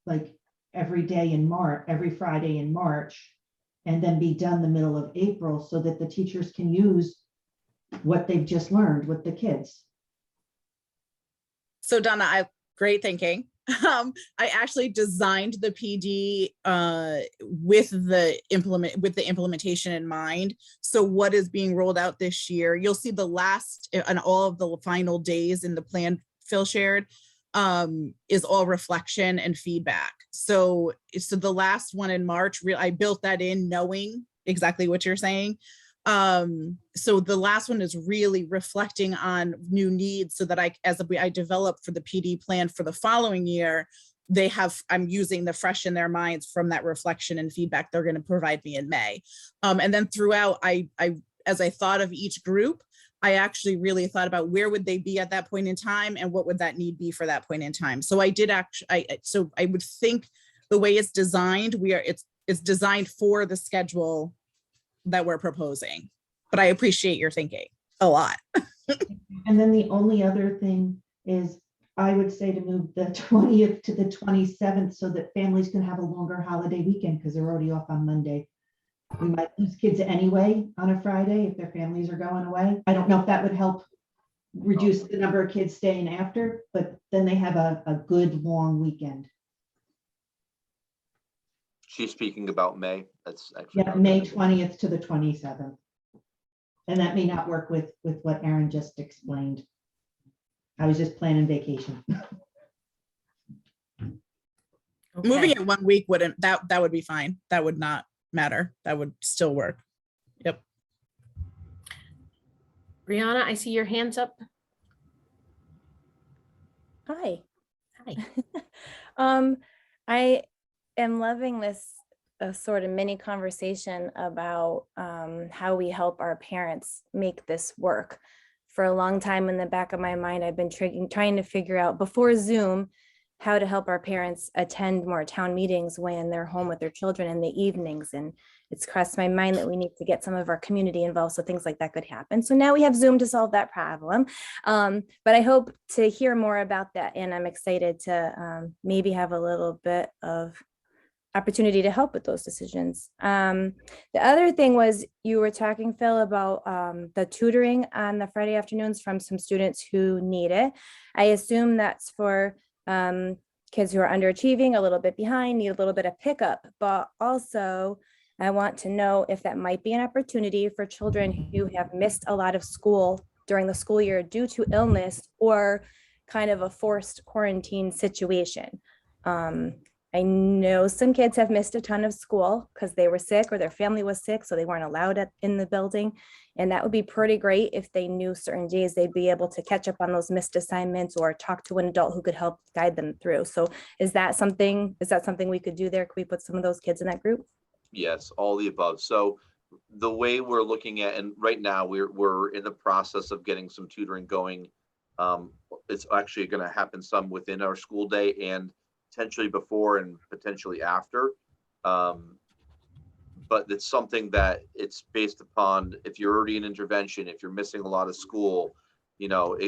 S5: like every day in March, every Friday in March, and then be done the middle of April so that the teachers can use what they've just learned with the kids?
S8: So Donna, great thinking. I actually designed the PD with the implementation in mind. So what is being rolled out this year? You'll see the last and all of the final days in the plan Phil shared is all reflection and feedback. So the last one in March, I built that in knowing exactly what you're saying. So the last one is really reflecting on new needs so that I develop for the PD plan for the following year, I'm using the fresh in their minds from that reflection and feedback they're going to provide me in May. And then throughout, as I thought of each group, I actually really thought about where would they be at that point in time and what would that need be for that point in time. So I would think the way it's designed, it's designed for the schedule that we're proposing, but I appreciate your thinking a lot.
S5: And then the only other thing is I would say to move the 20th to the 27th so that families can have a longer holiday weekend because they're already off on Monday. We might lose kids anyway on a Friday if their families are going away. I don't know if that would help reduce the number of kids staying after, but then they have a good long weekend.
S3: She's speaking about May. That's actually.
S5: Yeah, May 20th to the 27th. And that may not work with what Aaron just explained. I was just planning vacation.
S1: Okay.
S8: Moving it 1 week wouldn't, that would be fine. That would not matter. That would still work. Yep.
S1: Brianna, I see your hands up.
S9: Hi.
S1: Hi.
S9: I am loving this sort of mini conversation about how we help our parents make this work. For a long time in the back of my mind, I've been trying to figure out before Zoom how to help our parents attend more town meetings when they're home with their children in the evenings. And it's crossed my mind that we need to get some of our community involved so things like that could happen. So now we have Zoom to solve that problem. But I hope to hear more about that. And I'm excited to maybe have a little bit of opportunity to help with those decisions. The other thing was you were talking, Phil, about the tutoring on the Friday afternoons from some students who need it. I assume that's for kids who are underachieving, a little bit behind, need a little bit of pickup, but also I want to know if that might be an opportunity for children who have missed a lot of school during the school year due to illness or kind of a forced quarantine situation. I know some kids have missed a ton of school because they were sick or their family was sick, so they weren't allowed in the building. And that would be pretty great if they knew certain days they'd be able to catch up on those missed assignments or talk to an adult who could help guide them through. So is that something we could do there? Could we put some of those kids in that group?
S3: Yes, all the above. So the way we're looking at, and right now we're in the process of getting some tutoring going. It's actually going to happen some within our school day and potentially before and potentially after. But it's something that it's based upon if you're already in intervention, if you're missing a lot of school, you know,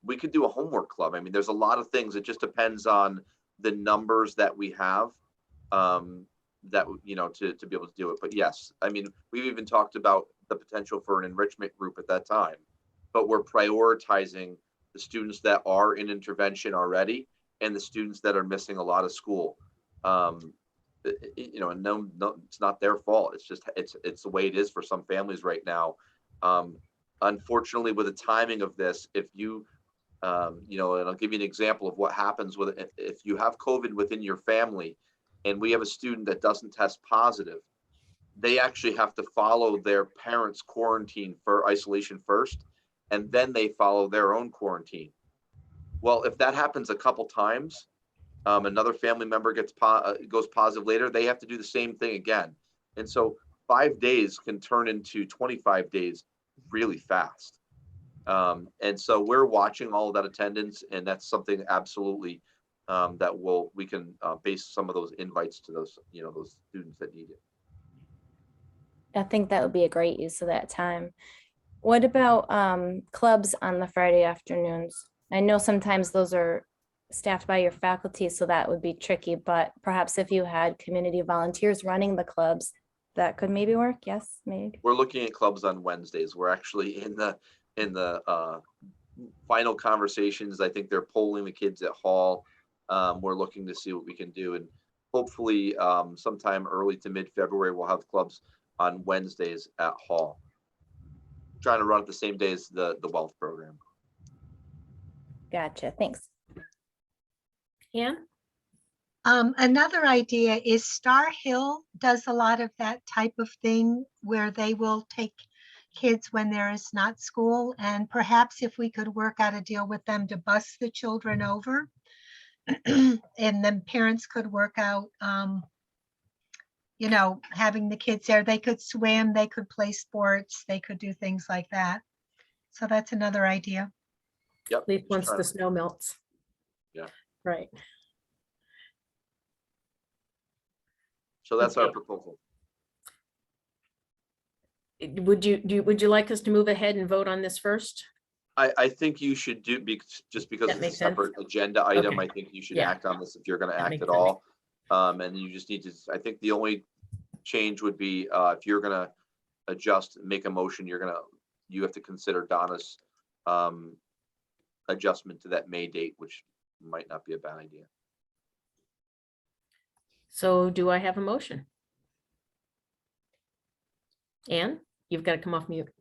S3: we could do a homework club. I mean, there's a lot of things. It just depends on the numbers that we have, that, you know, to be able to do it. But yes, I mean, we've even talked about the potential for an enrichment group at that time, but we're prioritizing the students that are in intervention already and the students that are missing a lot of school. You know, and no, it's not their fault. It's just, it's the way it is for some families right now. Unfortunately, with the timing of this, if you, you know, and I'll give you an example of what happens with it. If you have COVID within your family and we have a student that doesn't test positive, they actually have to follow their parents' quarantine for isolation first, and then they follow their own quarantine. Well, if that happens a couple times, another family member goes positive later, they have to do the same thing again. And so 5 days can turn into 25 days really fast. And so we're watching all of that attendance, and that's something absolutely that we can base some of those invites to those, you know, those students that need it.
S9: I think that would be a great use of that time. What about clubs on the Friday afternoons? I know sometimes those are staffed by your faculty, so that would be tricky, but perhaps if you had community volunteers running the clubs, that could maybe work. Yes, maybe.
S3: We're looking at clubs on Wednesdays. We're actually in the final conversations. I think they're polling the kids at Hall we're looking to see what we can do, and hopefully sometime early to mid-February, we'll have clubs on Wednesdays at Hall. Trying to run it the same day as the wealth program.
S9: Gotcha. Thanks.
S1: Ann?
S6: Another idea is Star Hill does a lot of that type of thing where they will take kids when there is not school, and perhaps if we could work out a deal with them to bus the children over, and then parents could work out, you know, having the kids there. They could swim, they could play sports, they could do things like that. So that's another idea.
S3: Yep.
S1: At least
S3: just
S1: once
S3: trying
S1: the
S3: to-
S1: snow melts.
S3: Yeah.
S1: Right.
S3: So that's our
S1: Okay.
S3: proposal.
S1: Would you like us to move ahead and vote on this first?
S3: I think you should just because
S1: That
S3: it's a
S1: makes sense.
S3: separate agenda item,
S1: Okay.
S3: I think you should
S1: Yeah.
S3: act on this if you're gonna
S1: That
S3: act
S1: makes
S3: at
S1: sense.
S3: all. And you just need to, I think the only change would be, if you're gonna adjust, make a motion, you have to consider Donna's adjustment to that May date, which might not be a bad idea.
S1: So do I have a motion? Ann, you've got to come off mute.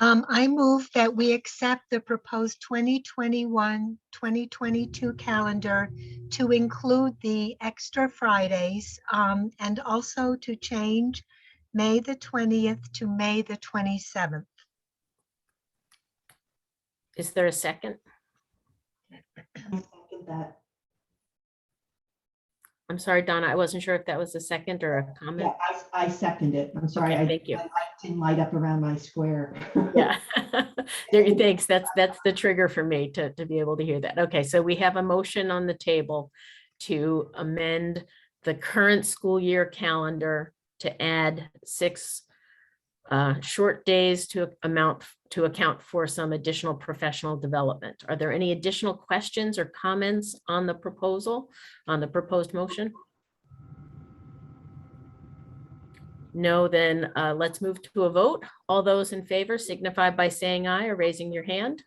S6: I move that we accept the proposed 2021-2022 calendar to include the extra Fridays, and also to change May the 20th to May the 27th.
S1: Is there a second?
S5: I second that.
S1: I'm sorry, Donna, I wasn't sure if that was a second or a comment.
S5: Yeah, I second it. I'm sorry.
S1: Okay,
S5: I
S1: thank you.
S5: my light didn't light up around my square.
S1: Yeah. There, thanks. That's the trigger for me to be able to hear that. Okay, so we have a motion on the table to amend the current school year calendar to add 6 short days to account for some additional professional development. Are there any additional questions or comments on the proposal, on the proposed motion? No, then let's move to a vote. All those in favor signify by saying aye or raising your hand.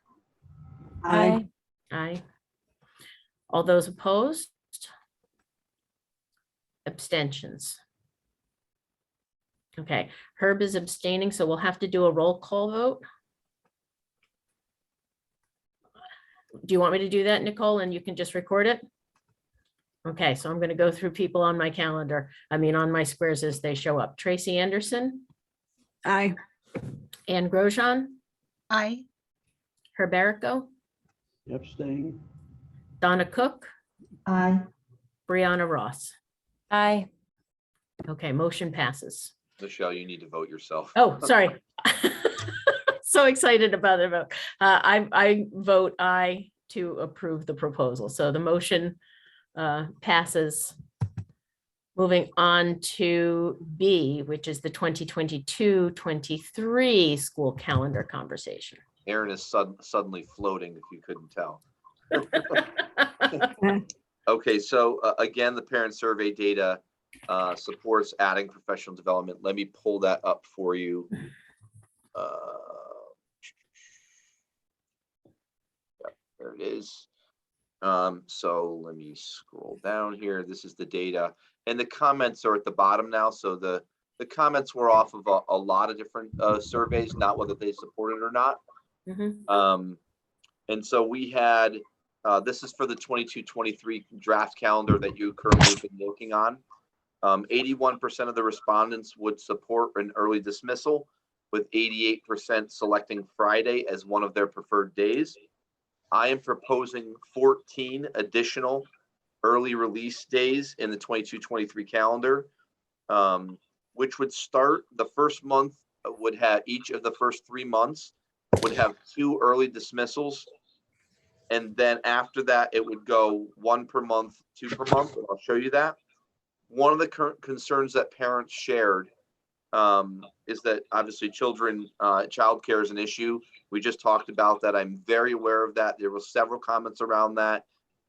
S7: Aye.
S1: Aye. All those opposed? Abstentions. Okay, Herb is abstaining, so we'll have to do a roll call vote. Do you want me to do that, Nicole, and you can just record it? Okay, so I'm going to go through people on my calendar, on my squares as they show up. Tracy Anderson,
S7: Aye.
S1: Ann Grosjean,
S6: Aye.
S1: Herb Erico,
S4: Abstain.
S1: Donna Cook,
S5: Aye.
S1: Brianna Ross.
S9: Aye.
S1: Okay, motion passes.
S3: Michelle, you need to vote yourself.
S1: Oh, sorry. So excited about the vote. I vote aye to approve the proposal. So the motion passes. Moving on to B, which is the 2022-23 school calendar conversation.
S3: Aaron is suddenly floating, if you couldn't tell. Okay, so again, the parent survey data supports adding professional development. Let me pull that up for you. Yep, there it is. So let me scroll down here. This is the data, and the comments are at the bottom now. So the comments were off of a lot of different surveys, not whether they support it or not.
S1: Mhm.
S3: And so we had, this is for the 22-23 draft calendar that you currently have been working on. 81% of the respondents would support an early dismissal, with 88% selecting Friday as one of their preferred days. I am proposing 14 additional early release days in the 22-23 calendar, which would start the first month, would have each of the first 3 months would have 2 early dismissals. And then after that, it would go 1 per month, 2 per month. And I'll show you that. One of the current concerns that parents shared is that obviously childcare is an issue. We just talked about that. I'm very aware of that. There were several comments around that.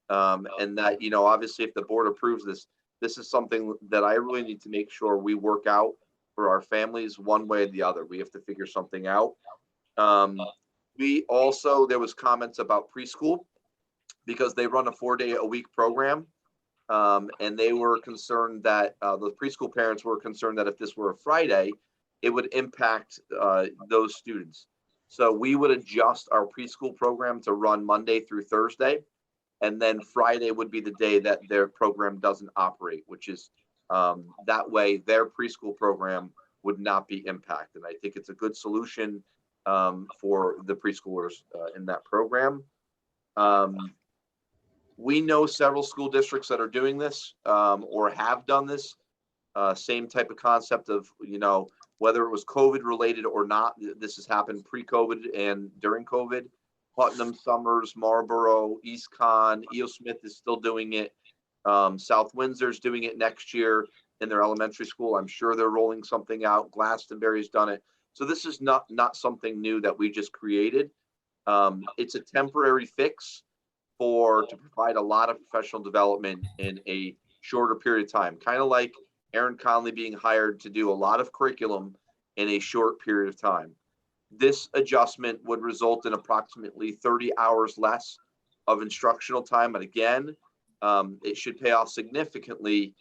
S3: And that, obviously if the board approves this, this is something that I really need to make sure we work out for our families one way or the other. We have to figure something out. There was comments about preschool. because they run a 4-day-a-week program. And they were concerned that the preschool parents were concerned that if this were a Friday, it would impact those students. So we would adjust our preschool program to run Monday through Thursday. And then Friday would be the day that their program doesn't operate, which is that way their preschool program would not be impacted. I think it's a good solution for the preschoolers in that program. We know several school districts that are doing this or have done this. Same type of concept of, you know, whether it was COVID related or not. This has happened pre-COVID and during COVID. Putnam, Summers, Marlboro, East Con, E.O. Smith is still doing it. South Windsor's doing it next year in their elementary school. I'm sure they're rolling something out. Glastonbury's done it. So this is not something new that we just created. It's a temporary fix to provide a lot of professional development in a shorter period of time. Kind of like Aaron Conley being hired to do a lot of curriculum in a short period of time. This adjustment would result in approximately 30 hours less of instructional time. But again, it should pay off significantly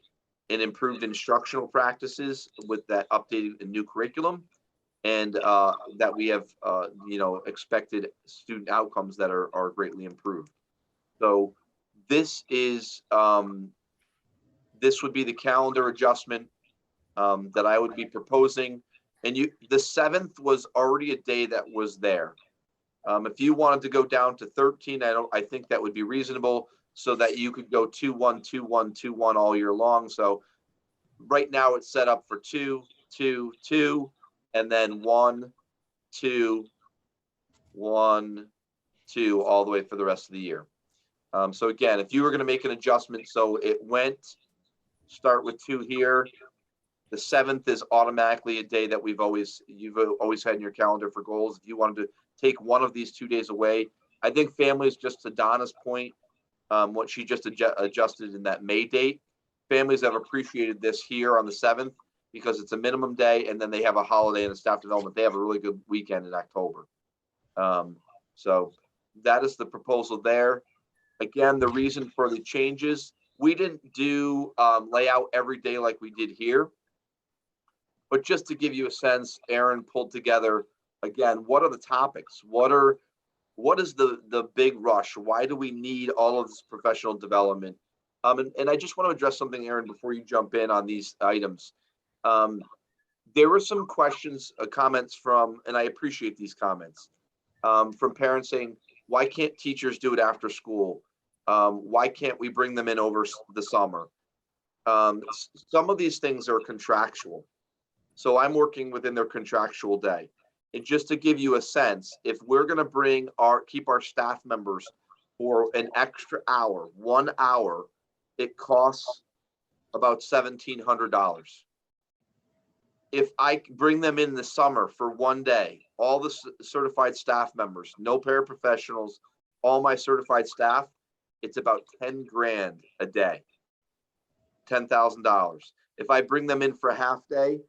S3: in improved instructional practices with that updated and new curriculum, and that we have, you know, expected student outcomes that are greatly improved. So this is, this would be the calendar adjustment that I would be proposing. And the 7th was already a day that was there. If you wanted to go down to 13, I think that would be reasonable, so that you could go 2-1, 2-1, 2-1 all year long. So right now it's set up for 2, 2, 2, and then 1, 2, 1, 2 all the way for the rest of the year. So again, if you were going to make an adjustment, so it went, start with 2 here. The 7th is automatically a day that you've always had in your calendar for goals. If you wanted to take one of these 2 days away, I think families, just to Donna's point, what she just adjusted in that May date, families have appreciated this here on the 7th because it's a minimum day, and then they have a holiday and a staff development. They have a really good weekend in October. So that is the proposal there. Again, the reason for the changes, we didn't do layout every day like we did here. But just to give you a sense, Aaron pulled together, again, what are the topics? What is the big rush? Why do we need all of this professional development? And I just want to address something, Aaron, before you jump in on these items. There were some questions, comments from, and I appreciate these comments, from parents saying, why can't teachers do it after school? Why can't we bring them in over the summer? Some of these things are contractual. So I'm working within their contractual day. And just to give you a sense, if we're going to keep our staff members for an extra hour, 1 hour, it costs about $1,700. If I bring them in the summer for 1 day, all the certified staff members, no paraprofessionals, all my certified staff, it's about 10 grand a day, $10,000. If I bring them in for a half day,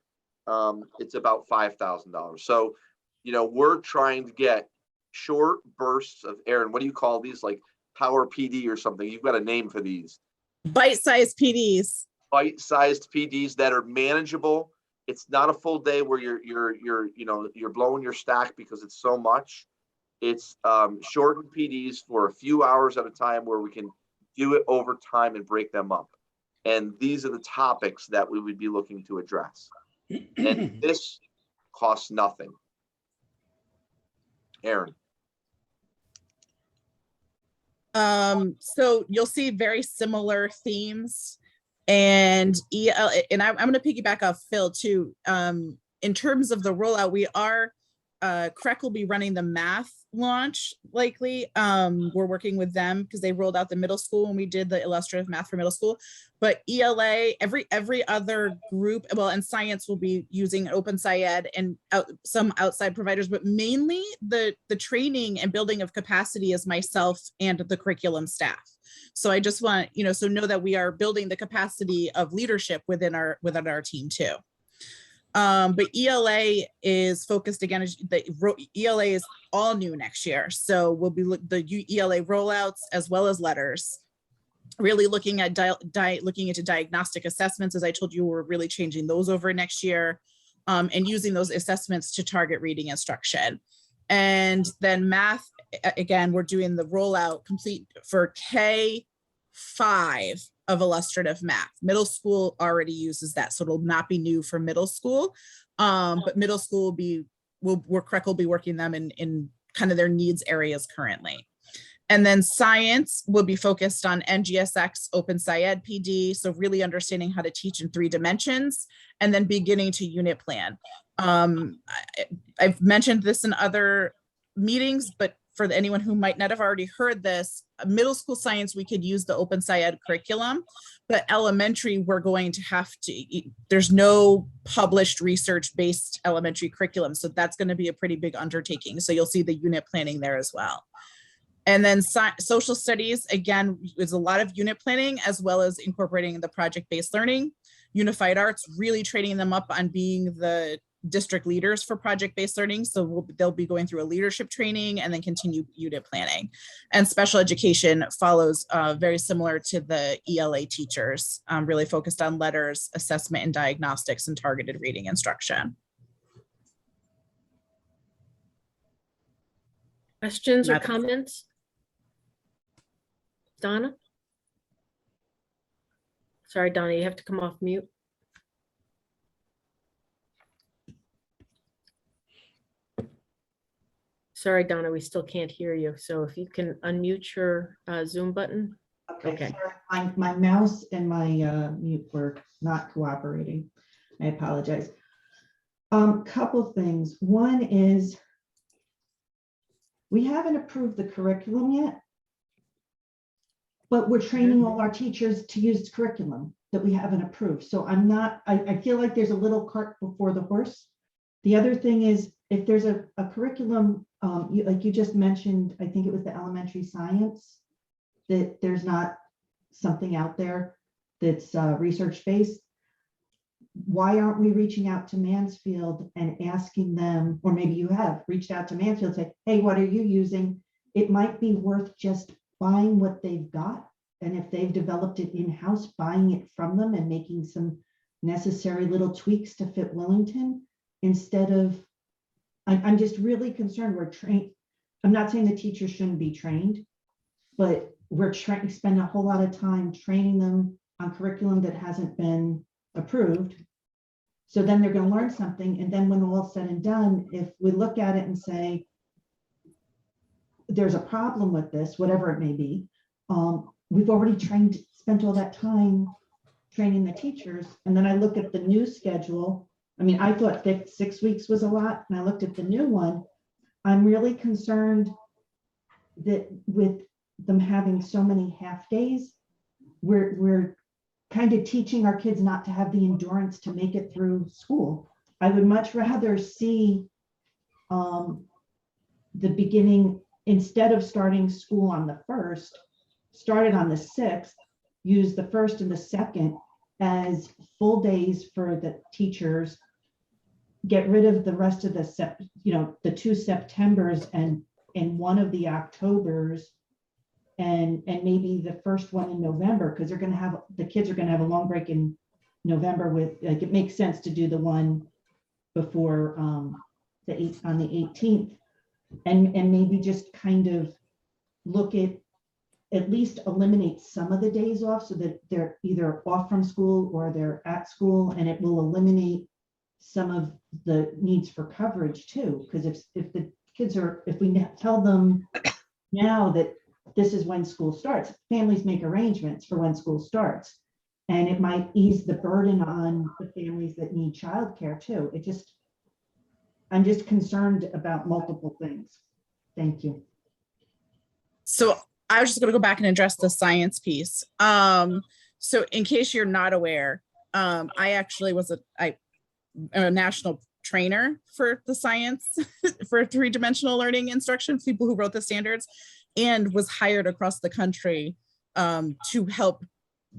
S3: it's about $5,000. So, you know, we're trying to get short bursts of, Aaron, what do you call these? Like Power PD or something? You've got a name for these.
S8: Bite-sized PDs.
S3: Bite-sized PDs that are manageable. It's not a full day where you're blowing your stack because it's so much. It's shortened PDs for a few hours at a time where we can do it over time and break them up. And these are the topics that we would be looking to address. And this costs nothing. Aaron.
S8: So you'll see very similar themes, and I'm going to piggyback off Phil too. In terms of the rollout, we are CREC will be running the math launch likely. We're working with them because they rolled out the middle school when we did the illustrative math for middle school. But ELA, every other group, well, and science will be using OpenSciEd and some outside providers, but mainly the training and building of capacity is myself and the curriculum staff. So I just want, so know that we are building the capacity of leadership within our team too. But ELA is focused again, ELA is all new next year. So we'll be the ELA rollouts as well as letters, really looking at looking into diagnostic assessments. As I told you, we're really changing those over next year, and using those assessments to target reading instruction. And then math, again, we're doing the rollout complete for K5 of illustrative math. Middle school already uses that, so it'll not be new for middle school. But middle school Crec will be working them in kind of their needs areas currently. And then science will be focused on NGSX, Open SciEd PD, so really understanding how to teach in 3 dimensions, and then beginning to unit plan. I've mentioned this in other meetings, but for anyone who might not have already heard this, middle school science, we could use the Open SciEd curriculum, but elementary, we're going to have to, there's no published research-based elementary curriculum, so that's going to be a pretty big undertaking. So you'll see the unit planning there as well. And then social studies, again, is a lot of unit planning as well as incorporating the project-based learning. Unified arts, really training them up on being the district leaders for project-based learning. So they'll be going through a leadership training and then continue unit planning. And special education follows very similar to the ELA teachers, really focused on letters, assessment and diagnostics, and targeted reading instruction.
S1: Questions or comments? Donna? Sorry, Donna, you have to come off mute. Sorry, Donna, we still can't hear you. So if you can unmute your Zoom button. Okay.
S5: Sorry, my mouse and my mute were not cooperating. I apologize. Couple things. One is we haven't approved the curriculum yet, but we're training all our teachers to use curriculum that we haven't approved. So I feel like there's a little cart before the horse. The other thing is, if there's a curriculum, like you just mentioned, I think it was the elementary science, that there's not something out there that's research-based. Why aren't we reaching out to Mansfield and asking them, or maybe you have reached out to Mansfield, say, hey, what are you using? It might be worth just buying what they've got. And if they've developed it in-house, buying it from them and making some necessary little tweaks to fit Wellington, instead of, I'm just really concerned we're trained. I'm not saying the teachers shouldn't be trained, but we're trying to spend a whole lot of time training them on curriculum that hasn't been approved. So then they're going to learn something. And then when all's said and done, if we look at it and say, there's a problem with this, whatever it may be, we've already spent all that time training the teachers. And then I look at the new schedule. I mean, I thought that 6 weeks was a lot, and I looked at the new one. I'm really concerned that with them having so many half days, we're kind of teaching our kids not to have the endurance to make it through school. I would much rather see the beginning, instead of starting school on the 1st, started on the 6th, use the 1st and the 2nd as full days for the teachers, get rid of the rest of the 2 Septembers and one of the Octobers, and maybe the first one in November, because the kids are going to have a long break in November. With, like, it makes sense to do the one before on the 18th, and maybe just kind of look at least eliminate some of the days off, so that they're either off from school or they're at school, and it will eliminate some of the needs for coverage too. Because if the kids if we tell them now that this is when school starts, families make arrangements for when school starts, and it might ease the burden on the families that need childcare too. I'm just concerned about multiple things. Thank you.
S8: So I was just going to go back and address the science piece. So in case you're not aware, I actually was I'm a national trainer for the science for 3-dimensional learning instruction, people who wrote the standards, and was hired across the country to help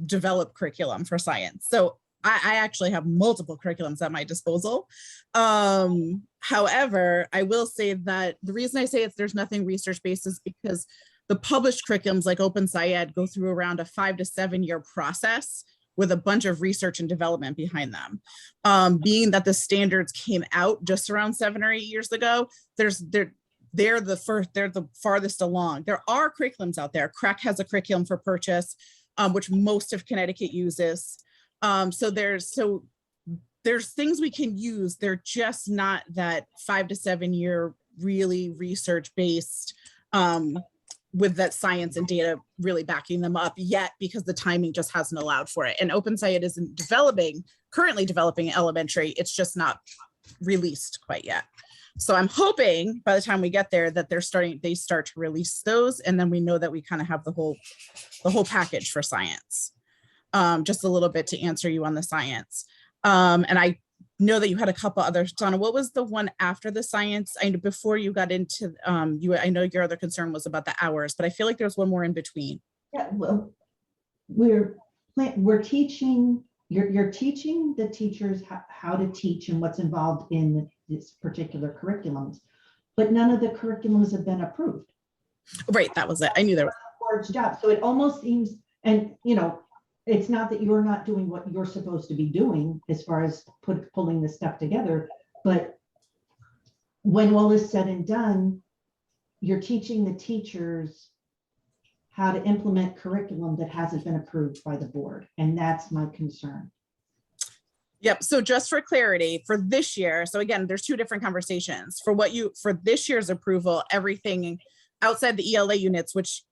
S8: develop curriculum for science. So I actually have multiple curriculums at my disposal. However, I will say that the reason I say there's nothing research-based is because the published curriculums like Open SciEd go through around a 5 to 7 year process with a bunch of research and development behind them. Being that the standards came out just around 7 or 8 years ago, they're the farthest along. There are curriculums out there. CREC has a curriculum for purchase, which most of Connecticut uses. So there's things we can use. They're just not that 5 to 7 year really research-based with that science and data really backing them up yet, because the timing just hasn't allowed for it. And Open SciEd isn't currently developing elementary. It's just not released quite yet. So I'm hoping by the time we get there that they start to release those, and then we know that we kind of have the whole package for science. Just a little bit to answer you on the science. And I know that you had a couple others. Donna, what was the one after the science? I know before you got into, I know your other concern was about the hours, but I feel like there's one more in between.
S5: Yeah, well, we're teaching, you're teaching the teachers how to teach and what's involved in this particular curriculums, but none of the curriculums have been approved.
S8: Right, that was it. I knew there was.
S5: Board's job. So it almost seems, and it's not that you're not doing what you're supposed to be doing as far as pulling this stuff together, but when all is said and done, you're teaching the teachers how to implement curriculum that hasn't been approved by the board. And that's my concern.
S8: Yep. So just for clarity for this year. So again, there's two different conversations for for this year's approval, everything outside the ELA units, which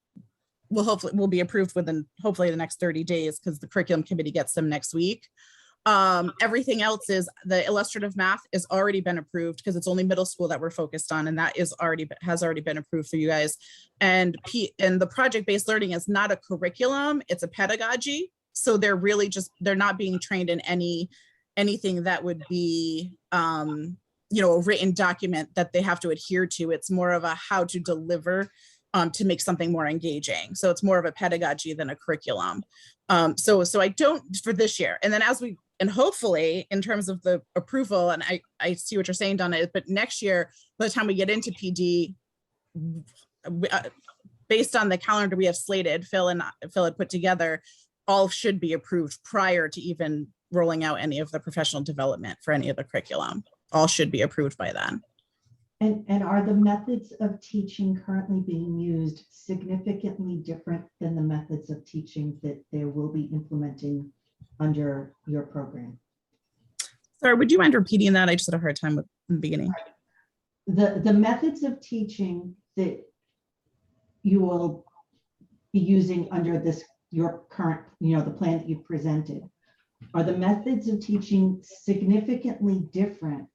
S8: will be approved within hopefully the next 30 days because the curriculum committee gets them next week. Everything else is the illustrative math is already been approved because it's only middle school that we're focused on, and that has already been approved for you guys. And the project-based learning is not a curriculum, it's a pedagogy. So they're really they're not being trained in anything that would be a written document that they have to adhere to. It's more of a how to deliver to make something more engaging. So it's more of a pedagogy than a curriculum. So I don't for this year. And then and hopefully in terms of the approval, and I see what you're saying, Donna, but next year, by the time we get into PD, based on the calendar we have slated, Phil had put together, all should be approved prior to even rolling out any of the professional development for any of the curriculum. All should be approved by then.
S5: And are the methods of teaching currently being used significantly different than the methods of teaching that they will be implementing under your program?
S8: Sorry, would you mind repeating that? I just had a hard time in the beginning.
S5: The methods of teaching that you will be using under your current, the plan that you've presented, are the methods of teaching significantly different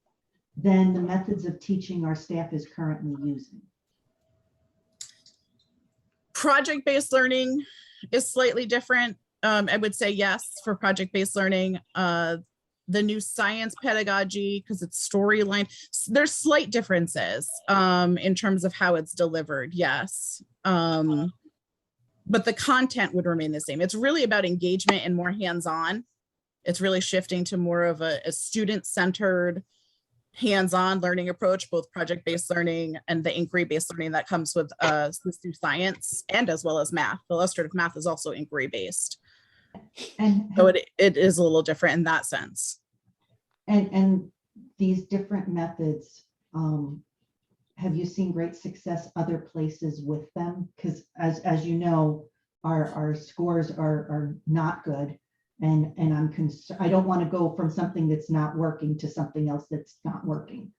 S5: than the methods of teaching our staff is currently using?
S8: Project-based learning is slightly different. I would say yes for project-based learning. The new science pedagogy, because it's storyline, there's slight differences in terms of how it's delivered, yes. But the content would remain the same. It's really about engagement and more hands-on. It's really shifting to more of a student-centered, hands-on learning approach, both project-based learning and the inquiry-based learning that comes with through science and as well as math. The illustrative math is also inquiry-based. And so it is a little different in that sense.
S5: And these different methods, have you seen great success other places with them? Because as you know, our scores are not good. And I'm concerned. I don't want to go from something that's not working to something else that's not working.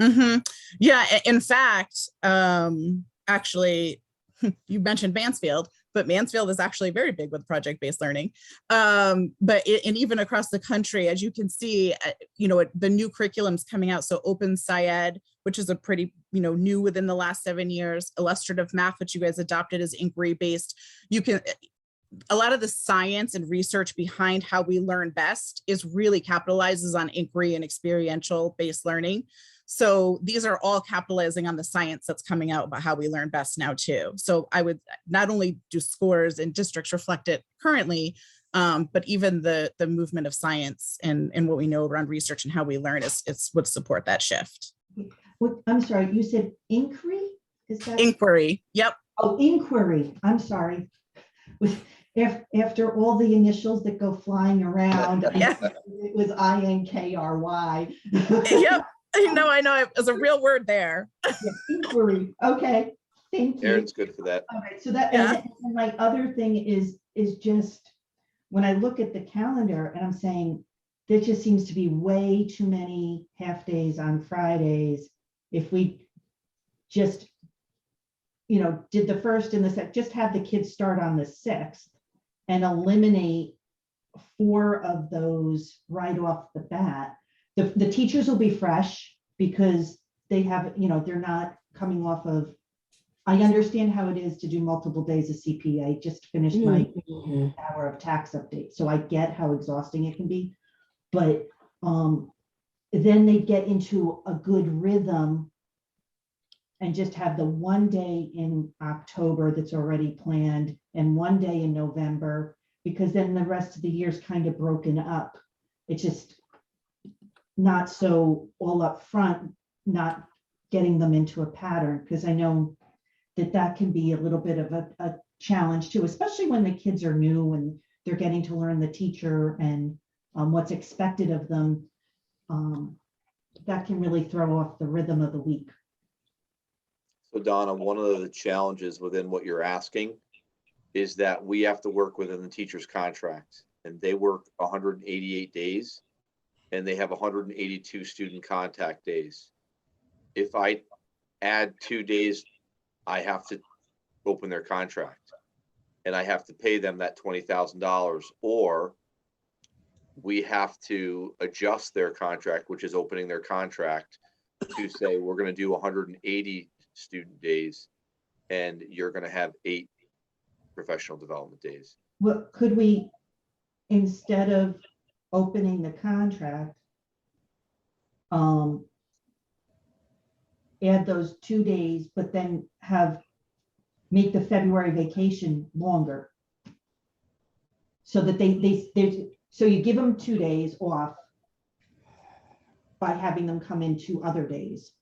S8: Mm-hmm. Yeah, in fact, actually, you mentioned Mansfield, but Mansfield is actually very big with project-based learning. And even across the country, as you can see, the new curriculums coming out. So Open SciEd, which is a pretty, new within the last 7 years. Illustrative math, which you guys adopted, is inquiry-based. A lot of the science and research behind how we learn best is really capitalizes on inquiry and experiential based learning. So these are all capitalizing on the science that's coming out about how we learn best now too. So I would not only do scores and districts reflect it currently, But even the movement of science and what we know around research and how we learn is would support that shift.
S5: I'm sorry, you said inquiry? Is that?
S8: Inquiry. Yep.
S5: Oh, inquiry. I'm sorry. After all the initials that go flying around,
S8: Yeah.
S5: it was INKRY.
S8: Yep. I know. It was a real word there.
S5: Yeah, inquiry. Okay. Thank you.
S3: Aaron's good for that.
S5: All right. So that,
S8: Yeah.
S5: and my other thing is just when I look at the calendar and I'm saying there just seems to be way too many half days on Fridays. If we just, did the first and the second, just have the kids start on the 6th and eliminate 4 of those right off the bat. The teachers will be fresh because they have, they're not coming off of, I understand how it is to do multiple days of CPA, just finished my hour of tax update. So I get how exhausting it can be, but then they get into a good rhythm and just have the one day in October that's already planned and one day in November, because then the rest of the year is kind of broken up. It's just not so all up front, not getting them into a pattern, because I know that can be a little bit of a challenge too, especially when the kids are new and they're getting to learn the teacher and what's expected of them. That can really throw off the rhythm of the week.
S3: So Donna, one of the challenges within what you're asking is that we have to work within the teacher's contract, and they work 188 days and they have 182 student contact days. If I add 2 days, I have to open their contract and I have to pay them that $20,000, or we have to adjust their contract, which is opening their contract, to say we're going to do 180 student days and you're going to have 8 professional development days.
S5: What could we, instead of opening the contract, add those 2 days, but then make the February vacation longer, so that so you give them 2 days off by having them come in 2 other days.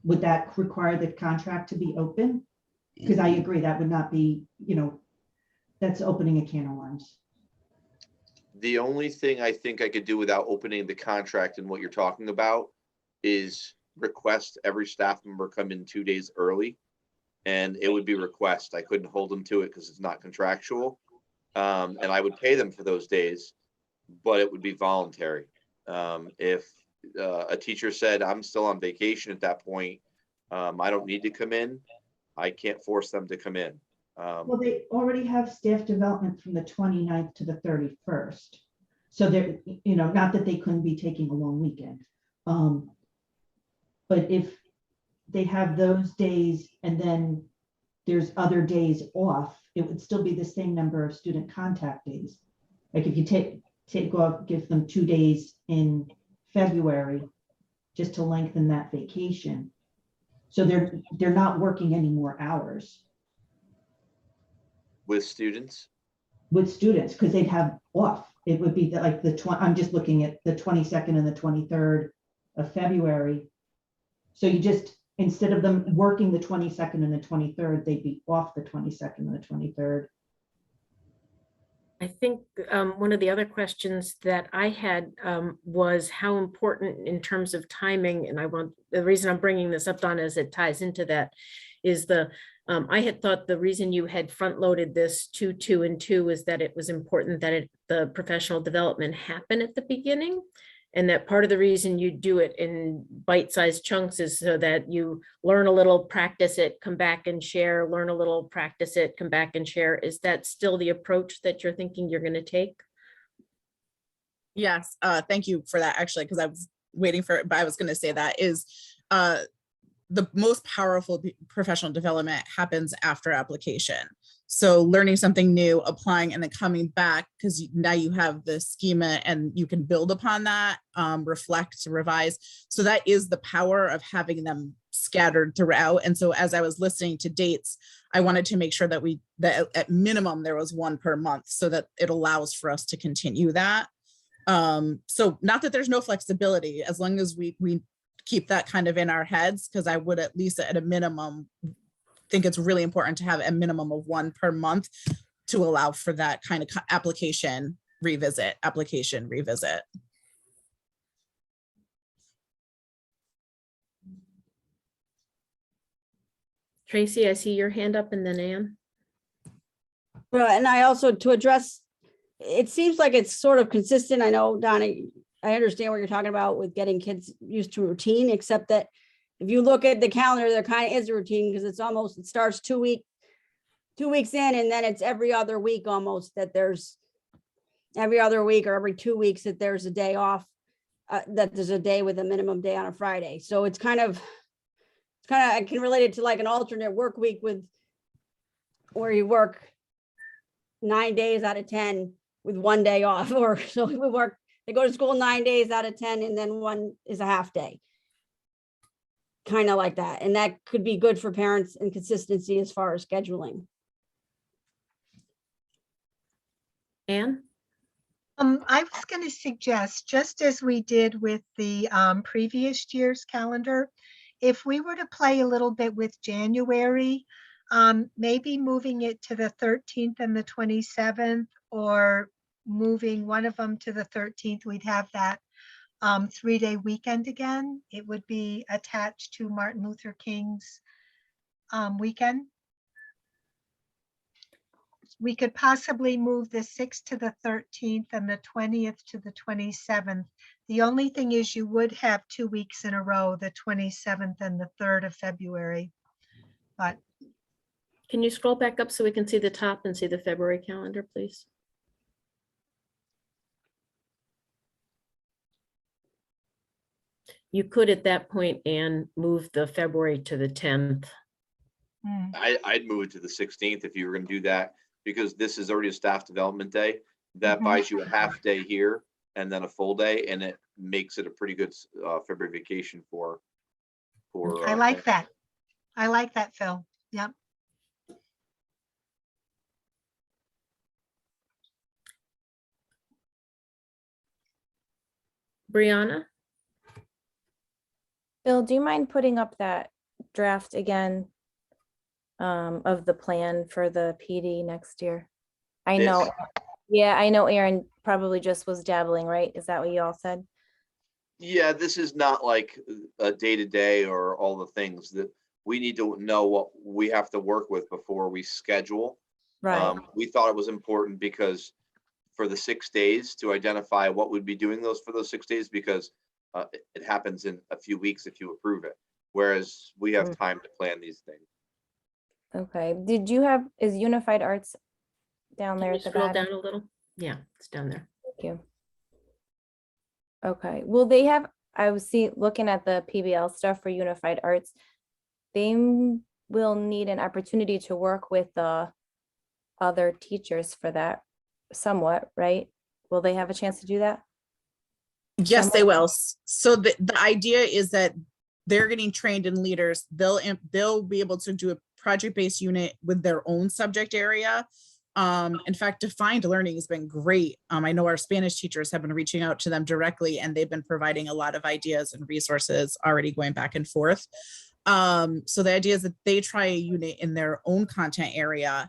S5: Would that require the contract to be open? Because I agree that would not be, that's opening a can of worms.
S3: The only thing I think I could do without opening the contract and what you're talking about is request every staff member come in 2 days early, and it would be request. I couldn't hold them to it because it's not contractual. And I would pay them for those days, but it would be voluntary. If a teacher said, I'm still on vacation at that point, I don't need to come in, I can't force them to come in.
S5: Well, they already have staff development from the 29th to the 31st. So they're, not that they couldn't be taking a long weekend. But if they have those days and then there's other days off, it would still be the same number of student contact days. Like if you take off, give them 2 days in February, just to lengthen that vacation. So they're not working any more hours.
S3: With students?
S5: With students, because they'd have off. It would be I'm just looking at the 22nd and the 23rd of February. So you just, instead of them working the 22nd and the 23rd, they'd be off the 22nd and the 23rd.
S1: I think one of the other questions that I had was how important in terms of timing, and the reason I'm bringing this up, Donna, as it ties into that, is I had thought the reason you had front loaded this 2, 2, and 2 is that it was important that the professional development happen at the beginning. And that part of the reason you do it in bite-sized chunks is so that you learn a little, practice it, come back and share, learn a little, practice it, come back and share. Is that still the approach that you're thinking you're going to take?
S8: Yes, thank you for that, actually, because I was waiting for it, but I was going to say that is the most powerful professional development happens after application. So learning something new, applying, and then coming back, because now you have the schema and you can build upon that, reflect, revise. So that is the power of having them scattered throughout. And so as I was listening to dates, I wanted to make sure that that at minimum there was one per month so that it allows for us to continue that. So not that there's no flexibility, as long as we keep that kind of in our heads, because I would at least at a minimum think it's really important to have a minimum of one per month to allow for that kind of application revisit.
S1: Tracy, I see your hand up, and then Ann.
S7: Well, and I also, to address, it seems like it's sort of consistent. I know, Donna, I understand what you're talking about with getting kids used to routine, except that if you look at the calendar, there kind of is a routine, because it starts 2 weeks in, and then it's every other week almost, that there's every other week or every 2 weeks that there's a day off, that there's a day with a minimum day on a Friday. So it's kind of, I can relate it to like an alternate work week where you work 9 days out of 10 with 1 day off, or so they go to school 9 days out of 10, and then one is a half day. Kind of like that. And that could be good for parents and consistency as far as scheduling.
S1: Ann?
S6: I was going to suggest, just as we did with the previous year's calendar, if we were to play a little bit with January, maybe moving it to the 13th and the 27th, or moving one of them to the 13th, we'd have that 3-day weekend again. It would be attached to Martin Luther King's weekend. We could possibly move the 6th to the 13th and the 20th to the 27th. The only thing is you would have 2 weeks in a row, the 27th and the 3rd of February. But
S1: Can you scroll back up so we can see the top and see the February calendar, please? You could at that point, Ann, move the February to the 10th.
S3: I'd move it to the 16th if you were going to do that, because this is already a staff development day. That buys you a half day here and then a full day, and it makes it a pretty good February vacation for.
S6: I like that. I like that, Phil. Yep.
S1: Brianna?
S9: Bill, do you mind putting up that draft again of the plan for the PD next year? I know,
S3: This-
S9: yeah, I know Aaron probably just was dabbling, right? Is that what you all said?
S3: Yeah, this is not like a day-to-day or all the things that we need to know what we have to work with before we schedule.
S9: Right,
S3: We thought it was important because for the 6 days to identify what we'd be doing for those 6 days, because it happens in a few weeks if you approve it, whereas we have time to plan these things.
S9: okay. Is Unified Arts down there
S1: Can you
S9: at the
S1: scroll
S9: bottom?
S1: down a little? Yeah, it's down there.
S9: Thank you. Okay, well, I was looking at the PBL stuff for Unified Arts. They will need an opportunity to work with the other teachers for that somewhat, right? Will they have a chance to do that?
S8: Yes, they will. So the idea is that they're getting trained in leaders. They'll be able to do a project-based unit with their own subject area. In fact, defined learning has been great. I know our Spanish teachers have been reaching out to them directly, and they've been providing a lot of ideas and resources already going back and forth. So the idea is that they try a unit in their own content area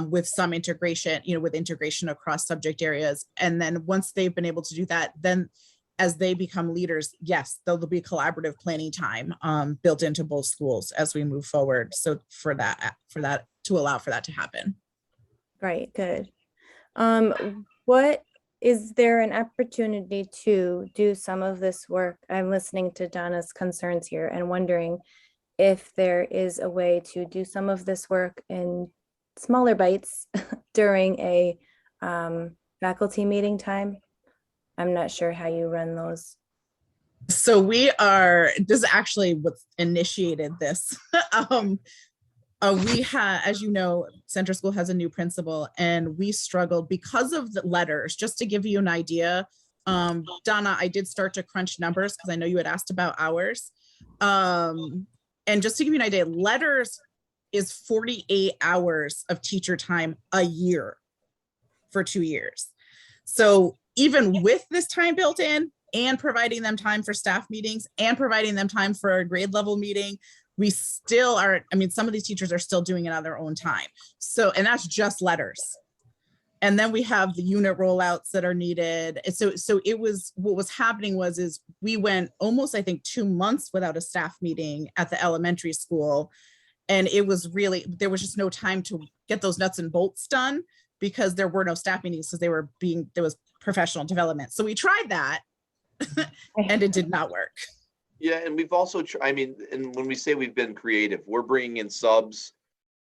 S8: with some integration, with integration across subject areas. And then once they've been able to do that, then as they become leaders, yes, there'll be collaborative planning time built into both schools as we move forward. So for that to allow for that to happen.
S9: Right, good. Is there an opportunity to do some of this work? I'm listening to Donna's concerns here and wondering if there is a way to do some of this work in smaller bites during a faculty meeting time. I'm not sure how you run those.
S8: So this is actually what initiated this. We had, as you know, Center School has a new principal, and we struggled because of the letters. Just to give you an idea, Donna, I did start to crunch numbers because I know you had asked about hours. And just to give you an idea, letters is 48 hours of teacher time a year for 2 years. So even with this time built in and providing them time for staff meetings and providing them time for a grade level meeting, we still are, I mean, some of these teachers are still doing it on their own time. So, and that's just letters. And then we have the unit rollouts that are needed. So it was, what was happening is we went almost, I think, 2 months without a staff meeting at the elementary school. And it was really, there was just no time to get those nuts and bolts done because there were no staff meetings because there was professional development. So we tried that and it did not work.
S3: Yeah, and we've also, and when we say we've been creative, we're bringing in subs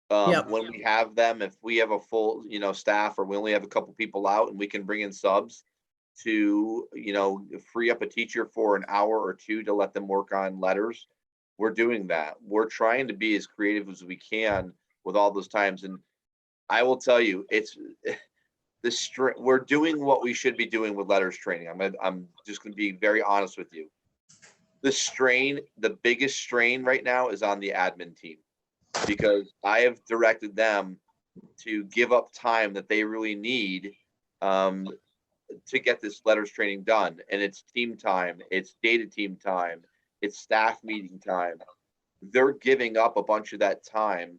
S8: Yep.
S3: when we have them. If we have a full, staff, or we only have a couple people out, and we can bring in subs to, free up a teacher for an hour or two to let them work on letters, we're doing that. We're trying to be as creative as we can with all those times. And I will tell you, it's we're doing what we should be doing with letters training. I'm just going to be very honest with you. The biggest strain right now is on the admin team, because I have directed them to give up time that they really need to get this letters training done. And it's team time, it's data team time, it's staff meeting time. They're giving up a bunch of that time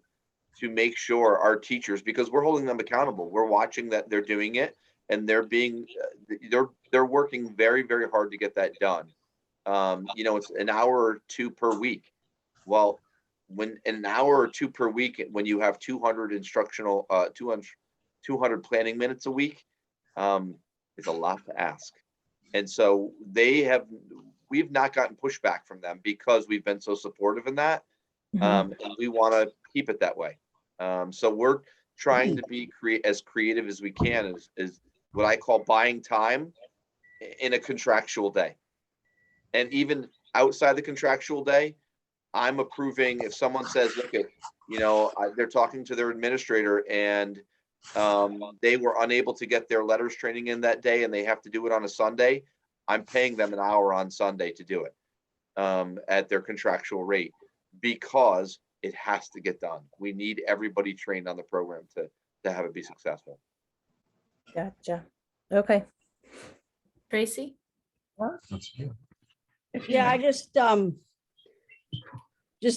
S3: to make sure our teachers, because we're holding them accountable. We're watching that they're doing it, and they're working very, very hard to get that done. It's an hour or two per week. Well, when an hour or two per week, when you have 200 instructional, 200 planning minutes a week, it's a lot to ask. And so we've not gotten pushback from them because we've been so supportive in that. And we want to keep it that way. So we're trying to be as creative as we can, is what I call buying time in a contractual day. And even outside the contractual day, I'm approving if someone says, look, they're talking to their administrator and they were unable to get their letters training in that day and they have to do it on a Sunday, I'm paying them an hour on Sunday to do it at their contractual rate, because it has to get done. We need everybody trained on the program to have it be successful.
S9: Gotcha. Okay.
S1: Tracy?
S7: Yeah, I just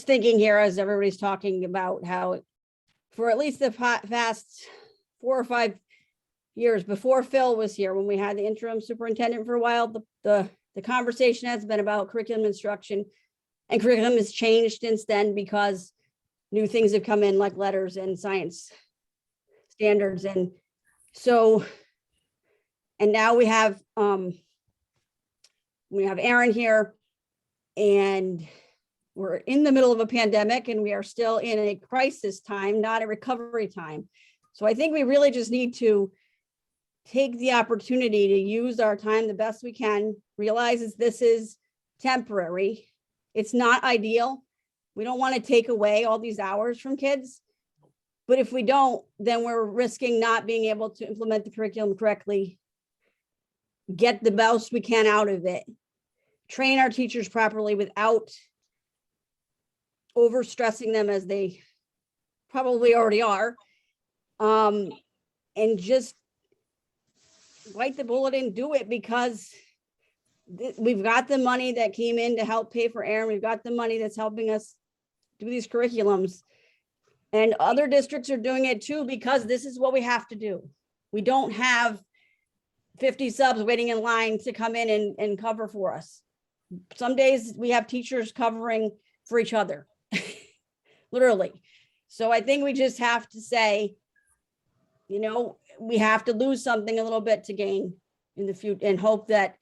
S7: thinking here as everybody's talking about how for at least the past 4 or 5 years before Phil was here, when we had the interim superintendent for a while, the conversation has been about curriculum instruction, and curriculum has changed since then because new things have come in like letters and science standards. And so, and now we have Aaron here, and we're in the middle of a pandemic and we are still in a crisis time, not a recovery time. So I think we really just need to take the opportunity to use our time the best we can, realizes this is temporary. It's not ideal. We don't want to take away all these hours from kids, but if we don't, then we're risking not being able to implement the curriculum correctly, get the most we can out of it, train our teachers properly without overstressing them as they probably already are, and just bite the bullet and do it, because we've got the money that came in to help pay for Aaron. We've got the money that's helping us do these curriculums, and other districts are doing it too, because this is what we have to do. We don't have 50 subs waiting in line to come in and cover for us. Some days we have teachers covering for each other, literally. So I think we just have to say, we have to lose something a little bit to gain in the future, and hope that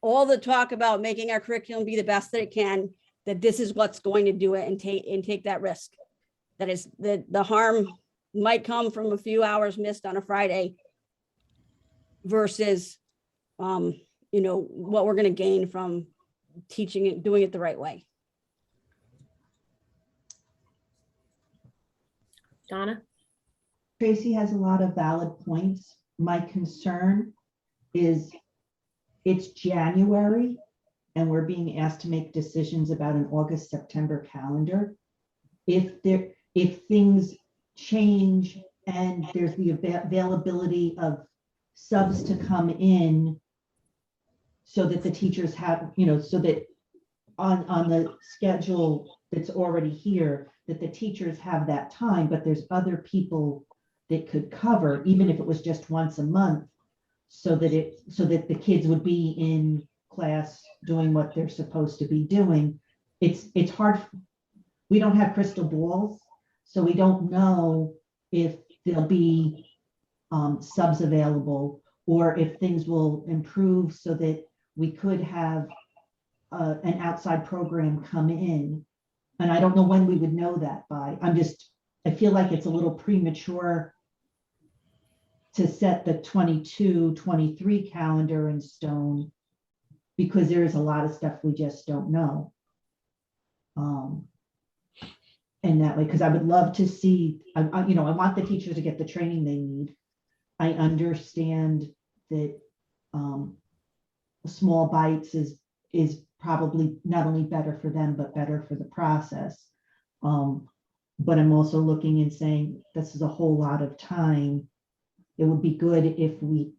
S7: all the talk about making our curriculum be the best that it can, that this is what's going to do it, and take that risk. That is the harm might come from a few hours missed on a Friday versus, what we're going to gain from teaching it, doing it the right way.
S1: Donna?
S5: Tracy has a lot of valid points. My concern is it's January and we're being asked to make decisions about an August, September calendar. If things change and there's the availability of subs to come in so that the teachers have, so that on the schedule that's already here, that the teachers have that time, but there's other people that could cover, even if it was just once a month, so that the kids would be in class doing what they're supposed to be doing. It's hard. We don't have crystal balls, so we don't know if there'll be subs available or if things will improve so that we could have an outside program come in. And I don't know when we would know that by. I feel like it's a little premature to set the 22-23 calendar in stone because there is a lot of stuff we just don't know. And that way, because I would love to see, I want the teachers to get the training they need. I understand that small bites is probably not only better for them, but better for the process. But I'm also looking and saying, this is a whole lot of time. It would be good if we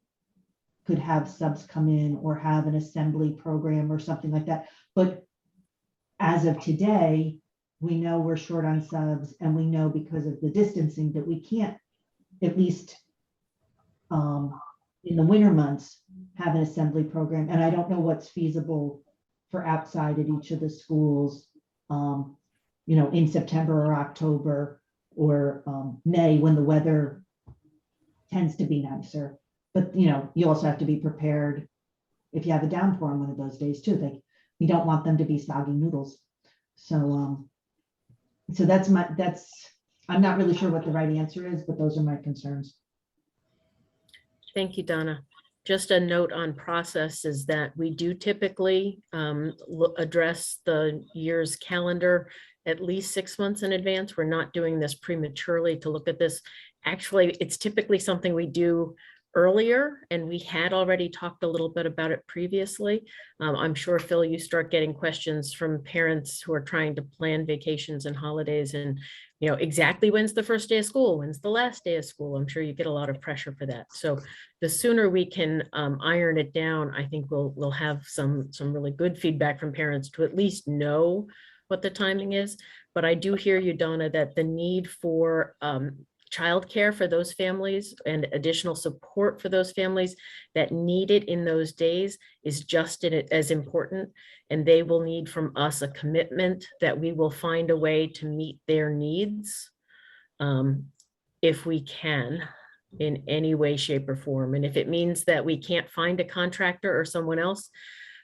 S5: could have subs come in or have an assembly program or something like that. But as of today, we know we're short on subs, and we know because of the distancing that we can't, at least in the winter months, have an assembly program. And I don't know what's feasible for outside at each of the schools, in September or October or May when the weather tends to be nicer. But, you also have to be prepared if you have a downpour on one of those days too. We don't want them to be soggy noodles. So I'm not really sure what the right answer is, but those are my concerns.
S1: Thank you, Donna. Just a note on process is that we do typically address the year's calendar at least 6 months in advance. We're not doing this prematurely to look at this. Actually, it's typically something we do earlier, and we had already talked a little bit about it previously. I'm sure, Phil, you start getting questions from parents who are trying to plan vacations and holidays and, exactly when's the first day of school, when's the last day of school. I'm sure you get a lot of pressure for that. So the sooner we can iron it down, I think we'll have some really good feedback from parents to at least know what the timing is. But I do hear you, Donna, that the need for childcare for those families and additional support for those families that need it in those days is just as important. And they will need from us a commitment that we will find a way to meet their needs if we can in any way, shape, or form. And if it means that we can't find a contractor or someone else,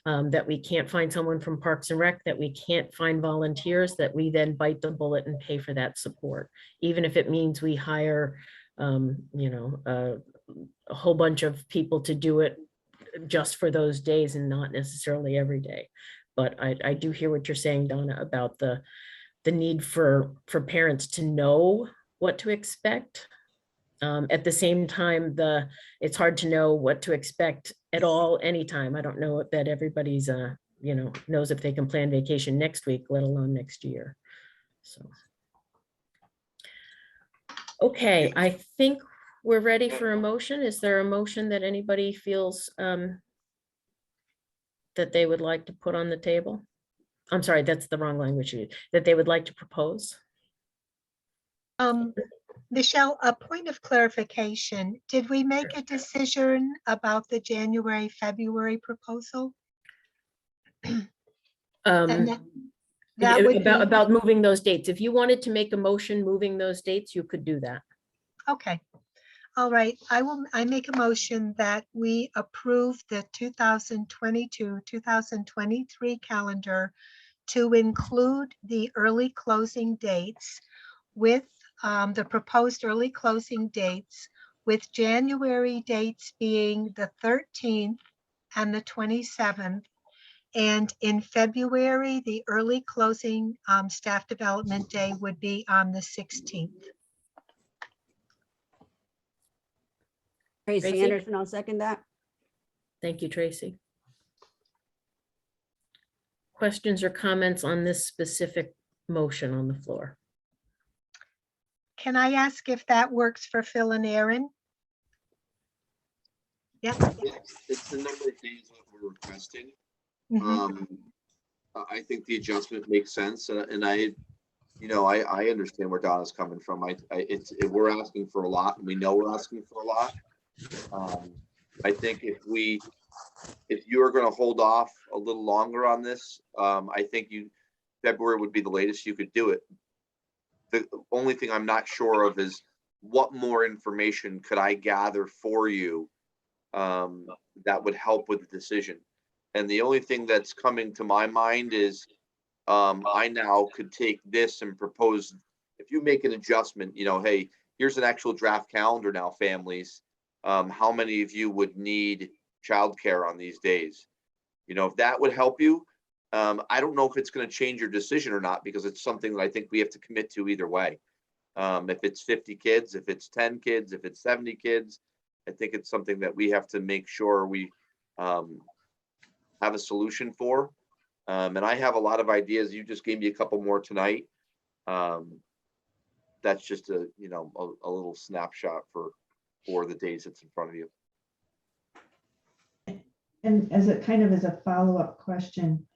S1: that we can't find someone from Parks and Rec, that we can't find volunteers, that we then bite the bullet and pay for that support, even if it means we hire, a whole bunch of people to do it just for those days and not necessarily every day. But I do hear what you're saying, Donna, about the need for parents to know what to expect. At the same time, it's hard to know what to expect at all, anytime. I don't know that everybody's, knows if they can plan vacation next week, let alone next year. So. Okay, I think we're ready for a motion. Is there a motion that anybody feels that they would like to put on the table? I'm sorry, that's the wrong language. That they would like to propose?
S6: Michelle, a point of clarification. Did we make a decision about the January, February proposal? And that would be,
S1: About moving those dates. If you wanted to make a motion moving those dates, you could do that.
S6: okay. All right, I make a motion that we approve the 2022-2023 calendar to include the early closing dates with the proposed early closing dates, with January dates being the 13th and the 27th. And in February, the early closing staff development day would be on the 16th.
S7: Tracy
S1: Tracy?
S7: Anderson, I'll second that.
S1: Thank you, Tracy. questions or comments on this specific motion on the floor?
S6: Can I ask if that works for Phil and Aaron? Yep.
S3: It's the number of days that we're requesting.
S6: Mhm.
S3: I think the adjustment makes sense, and I understand where Donna's coming from. We're asking for a lot, and we know we're asking for a lot. I think if you are going to hold off a little longer on this, I think February would be the latest you could do it. The only thing I'm not sure of is what more information could I gather for you that would help with the decision. And the only thing that's coming to my mind is I now could take this and propose, if you make an adjustment, hey, here's an actual draft calendar now, families. How many of you would need childcare on these days? If that would help you, I don't know if it's going to change your decision or not, because it's something that I think we have to commit to either way. If it's 50 kids, if it's 10 kids, if it's 70 kids, I think it's something that we have to make sure we have a solution for. And I have a lot of ideas. You just gave me a couple more tonight. That's just a little snapshot for the days that's in front of you.
S5: And as a follow-up question,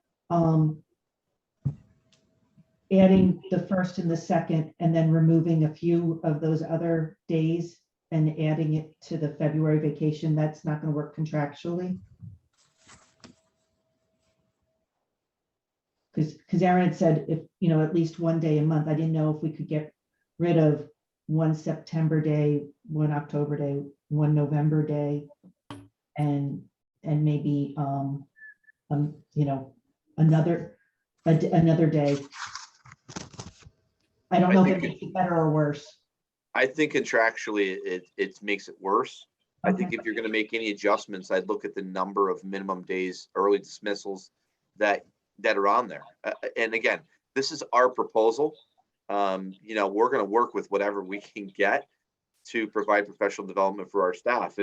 S5: adding the first and the second, and then removing a few of those other days and adding it to the February vacation, that's not going to work contractually? Because Aaron had said if, at least one day a month. I didn't know if we could get rid of one September day, one October day, one November day, and maybe another day. I don't know if it makes it better or worse.
S3: I think contractually it makes it worse. I think
S5: Okay.
S3: if you're going to make any adjustments, I'd look at the number of minimum days, early dismissals that are on there. And again, this is our proposal. We're going to work with whatever we can get to provide professional development for our staff.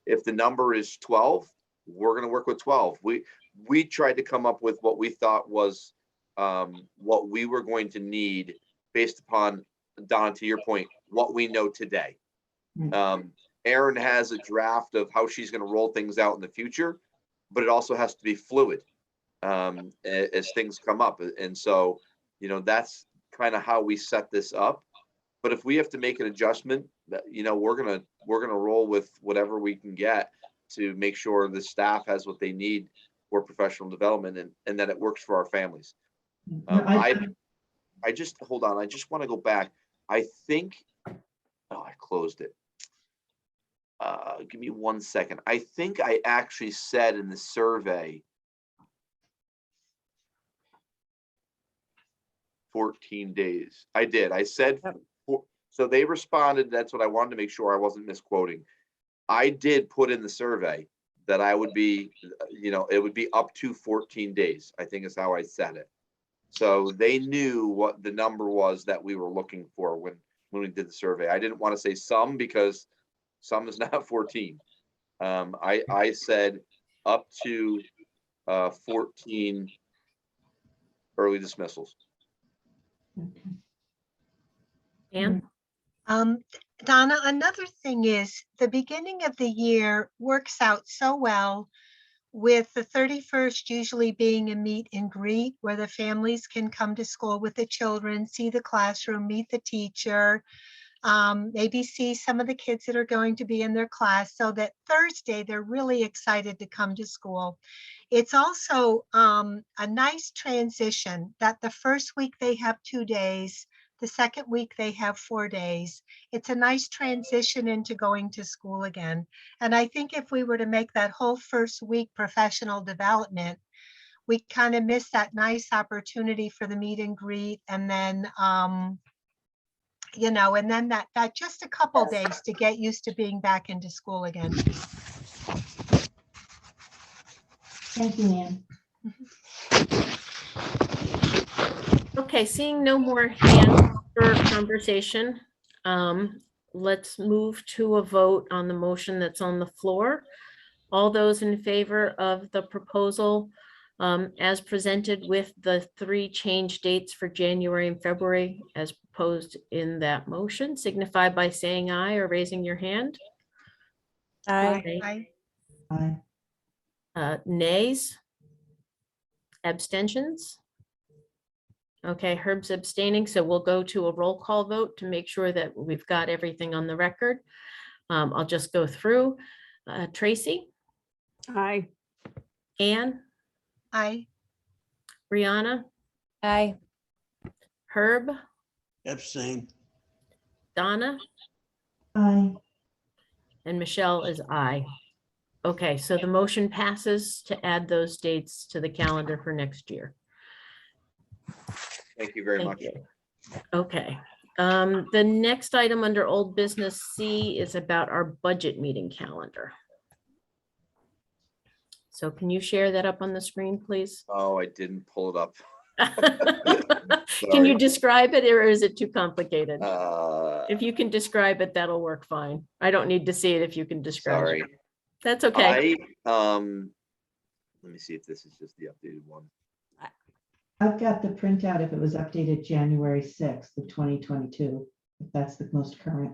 S3: If the number is 12, we're going to work with 12. We tried to come up with what we thought was what we were going to need based upon, Donna, to your point, what we know today. Erin has a draft of how she's going to roll things out in the future, but it also has to be fluid as things come up. And so, that's kind of how we set this up. But if we have to make an adjustment, we're gonna roll with whatever we can get to make sure the staff has what they need for professional development and that it works for our families. I just hold on. I just want to go back. I think, I closed it. Give me 1 second. I think I actually said in the survey 14 days. I did. I said, so they responded. That's what I wanted to make sure I wasn't misquoting. I did put in the survey that I would be, it would be up to 14 days, I think is how I said it. So they knew what the number was that we were looking for when we did the survey. I didn't want to say some because some is not 14. I said up to 14 early dismissals.
S1: Anne?
S6: Donna, another thing is the beginning of the year works out so well with the 31st usually being a meet and greet where the families can come to school with the children, see the classroom, meet the teacher, maybe see some of the kids that are going to be in their class, so that Thursday they're really excited to come to school. It's also a nice transition that the first week they have 2 days, the second week they have 4 days. It's a nice transition into going to school again. And I think if we were to make that whole first week professional development, we kind of miss that nice opportunity for the meet and greet, and then and then that just a couple days to get used to being back into school again.
S5: Thank you, Anne.
S1: Okay, seeing no more hands for conversation, let's move to a vote on the motion that's on the floor. All those in favor of the proposal as presented with the 3 change dates for January and February as proposed in that motion, signify by saying aye or raising your hand.
S9: Aye.
S5: Aye.
S1: Nays? Abstentions? Okay, Herb's abstaining, so we'll go to a roll call vote to make sure that we've got everything on the record. I'll just go through. Tracy,
S7: Aye.
S1: Anne,
S6: Aye.
S1: Brianna,
S9: Aye.
S1: Herb,
S4: Abstain.
S1: Donna,
S5: Aye.
S1: and Michelle is aye. Okay, so the motion passes to add those dates to the calendar for next year.
S3: Thank you very
S1: Thank
S3: much.
S1: you. Okay, the next item under old business C is about our budget meeting calendar. So can you share that up on the screen, please?
S3: Oh, I didn't pull it up.
S1: Can you
S3: Sorry.
S1: describe it or is it too complicated?
S3: Uh,
S1: If you can describe it, that'll work fine. I don't need to see it if you can describe
S3: sorry.
S1: it. That's okay.
S3: Let me see if this is just the updated one.
S5: I've got the printout if it was updated January 6th of 2022, if that's the most current.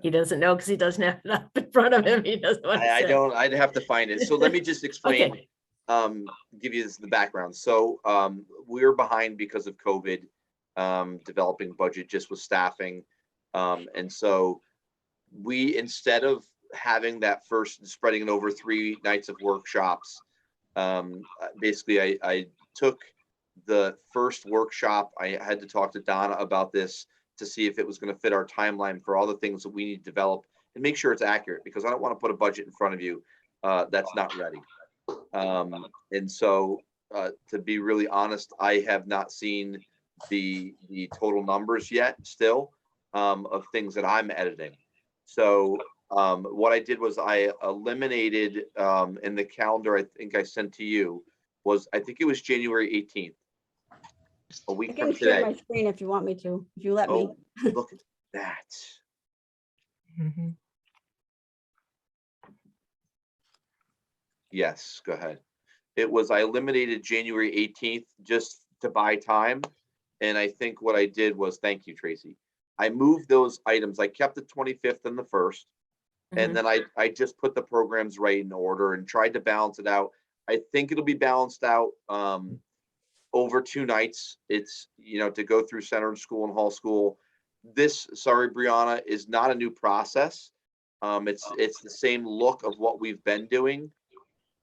S1: He doesn't know because he doesn't have it up in front of him. He doesn't want to
S3: I
S1: say.
S3: don't, I'd have to find it. So let me just explain,
S1: Okay.
S3: give you the background. So we're behind because of COVID, developing budget just with staffing. And so we, instead of having that first, spreading it over 3 nights of workshops, basically I took the first workshop. I had to talk to Donna about this to see if it was going to fit our timeline for all the things that we need to develop and make sure it's accurate, because I don't want to put a budget in front of you that's not ready. And so to be really honest, I have not seen the total numbers yet still of things that I'm editing. So what I did was I eliminated in the calendar, I think I sent to you, was I think it was January 18th, a
S7: I
S3: week
S7: can
S3: from
S7: share my
S3: today.
S7: screen if you want me to, if you let me.
S3: Oh, look at that. Yes, go ahead. It was, I eliminated January 18th just to buy time. And I think what I did was, thank you, Tracy. I moved those items. I kept the 25th and the 1st. And then I just put the programs right in order and tried to balance it out. I think it'll be balanced out over 2 nights. It's, you know, to go through center school and hall school. This, sorry, Brianna, is not a new process. It's the same look of what we've been doing.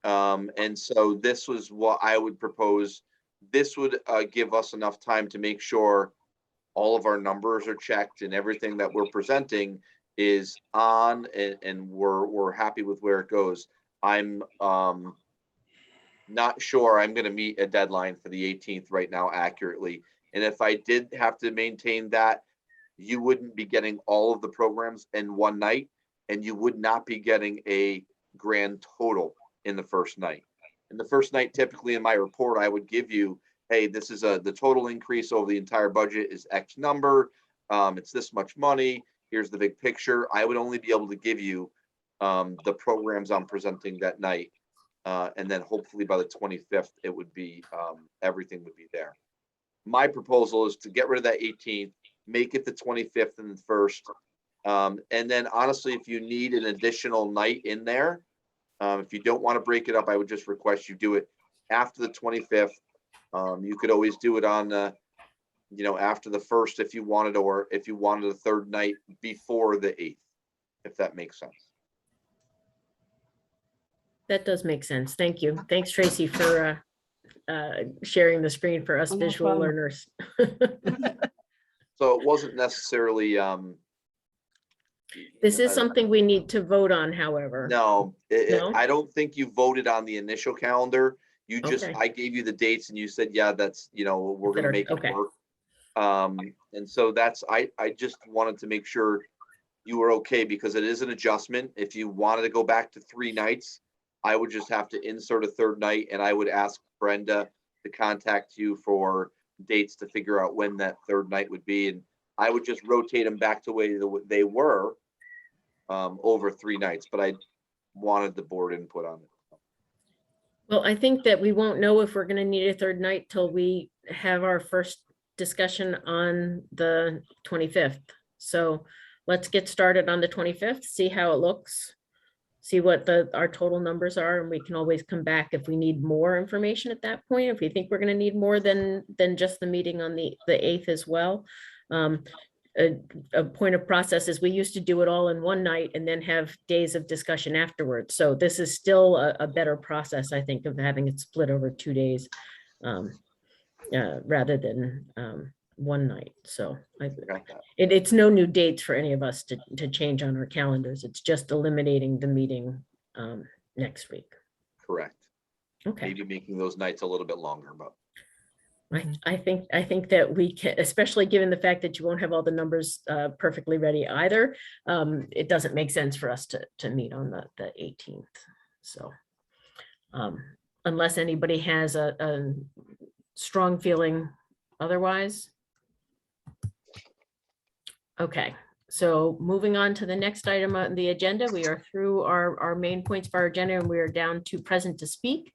S3: And so this was what I would propose. This would give us enough time to make sure all of our numbers are checked and everything that we're presenting is on, and we're happy with where it goes. I'm not sure I'm going to meet a deadline for the 18th right now accurately. And if I did have to maintain that, you wouldn't be getting all of the programs in one night, and you would not be getting a grand total in the first night. In the first night, typically in my report, I would give you, hey, this is the total increase over the entire budget is X number. It's this much money. Here's the big picture. I would only be able to give you the programs I'm presenting that night. And then hopefully by the 25th, it would be, everything would be there. My proposal is to get rid of that 18th, make it the 25th and the 1st. And then honestly, if you need an additional night in there, if you don't want to break it up, I would just request you do it after the 25th. You could always do it on the, you know, after the 1st if you wanted, or if you wanted a 3rd night before the 8th, if that makes sense.
S1: That does make sense. Thank you. Thanks, Tracy, for sharing the screen for us
S7: No
S1: visual
S7: problem.
S1: learners.
S3: So it wasn't necessarily,
S1: This is something we need to vote on, however.
S3: no,
S1: No?
S3: I don't think you voted on the initial calendar. You just,
S1: Okay.
S3: I gave you the dates and you said, yeah, that's, you know, we're going to make
S1: Okay.
S3: it work. And so that's, I just wanted to make sure you were okay, because it is an adjustment. If you wanted to go back to 3 nights, I would just have to insert a 3rd night, and I would ask Brenda to contact you for dates to figure out when that 3rd night would be. And I would just rotate them back to the way they were over 3 nights, but I wanted the board input on it.
S1: Well, I think that we won't know if we're gonna need a third night till we have our first discussion on the 25th. So let's get started on the 25th, see how it looks. See what our total numbers are, and we can always come back if we need more information at that point. If we think we're gonna need more than just the meeting on the 8th as well. A point of process is we used to do it all in one night and then have days of discussion afterwards. So this is still a better process, I think, of having it split over 2 days rather than one night. So it's no new dates for any of us to change on our calendars. It's just eliminating the meeting next week.
S3: Correct.
S1: Okay.
S3: Maybe making those nights a little bit longer, but.
S1: I think that we can, especially given the fact that you won't have all the numbers perfectly ready either. It doesn't make sense for us to meet on the 18th. So unless anybody has a strong feeling otherwise. Okay, so moving on to the next item on the agenda, we are through our main points of our agenda and we are down to present to speak.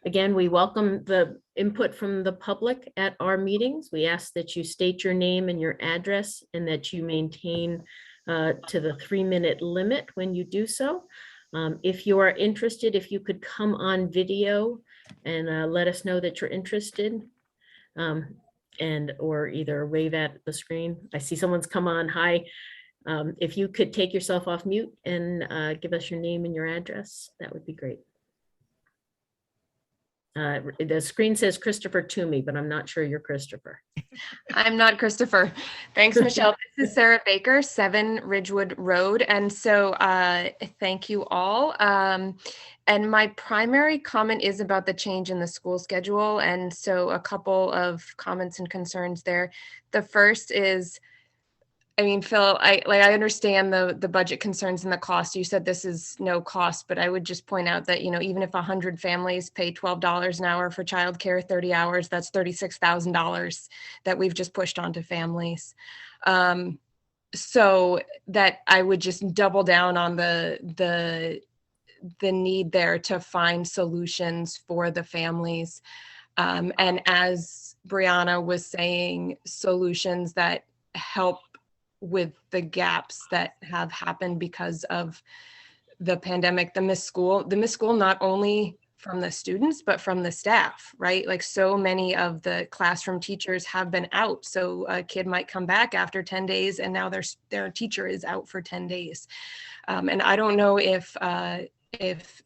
S1: Again, we welcome the input from the public at our meetings. We ask that you state your name and your address and that you maintain to the 3-minute limit when you do so. If you are interested, if you could come on video and let us know that you're interested or either wave at the screen. I see someone's come on. Hi. If you could take yourself off mute and give us your name and your address, that would be great. The screen says Christopher Toomey, but I'm not sure you're Christopher.
S10: I'm not Christopher. Thanks, Michelle. This is Sarah Baker, 7 Ridgewood Road. And so thank you all. And my primary comment is about the change in the school schedule. And so a couple of comments and concerns there. The first is, I mean, Phil, I understand the budget concerns and the cost. You said this is no cost, but I would just point out that, you know, even if 100 families pay $12 an hour for childcare, 30 hours, that's $36,000 that we've just pushed onto families. So that I would just double down on the need there to find solutions for the families. And as Brianna was saying, solutions that help with the gaps that have happened because of the pandemic, the missed school not only from the students, but from the staff, right? Like so many of the classroom teachers have been out. So a kid might come back after 10 days and now their teacher is out for 10 days. And I don't know if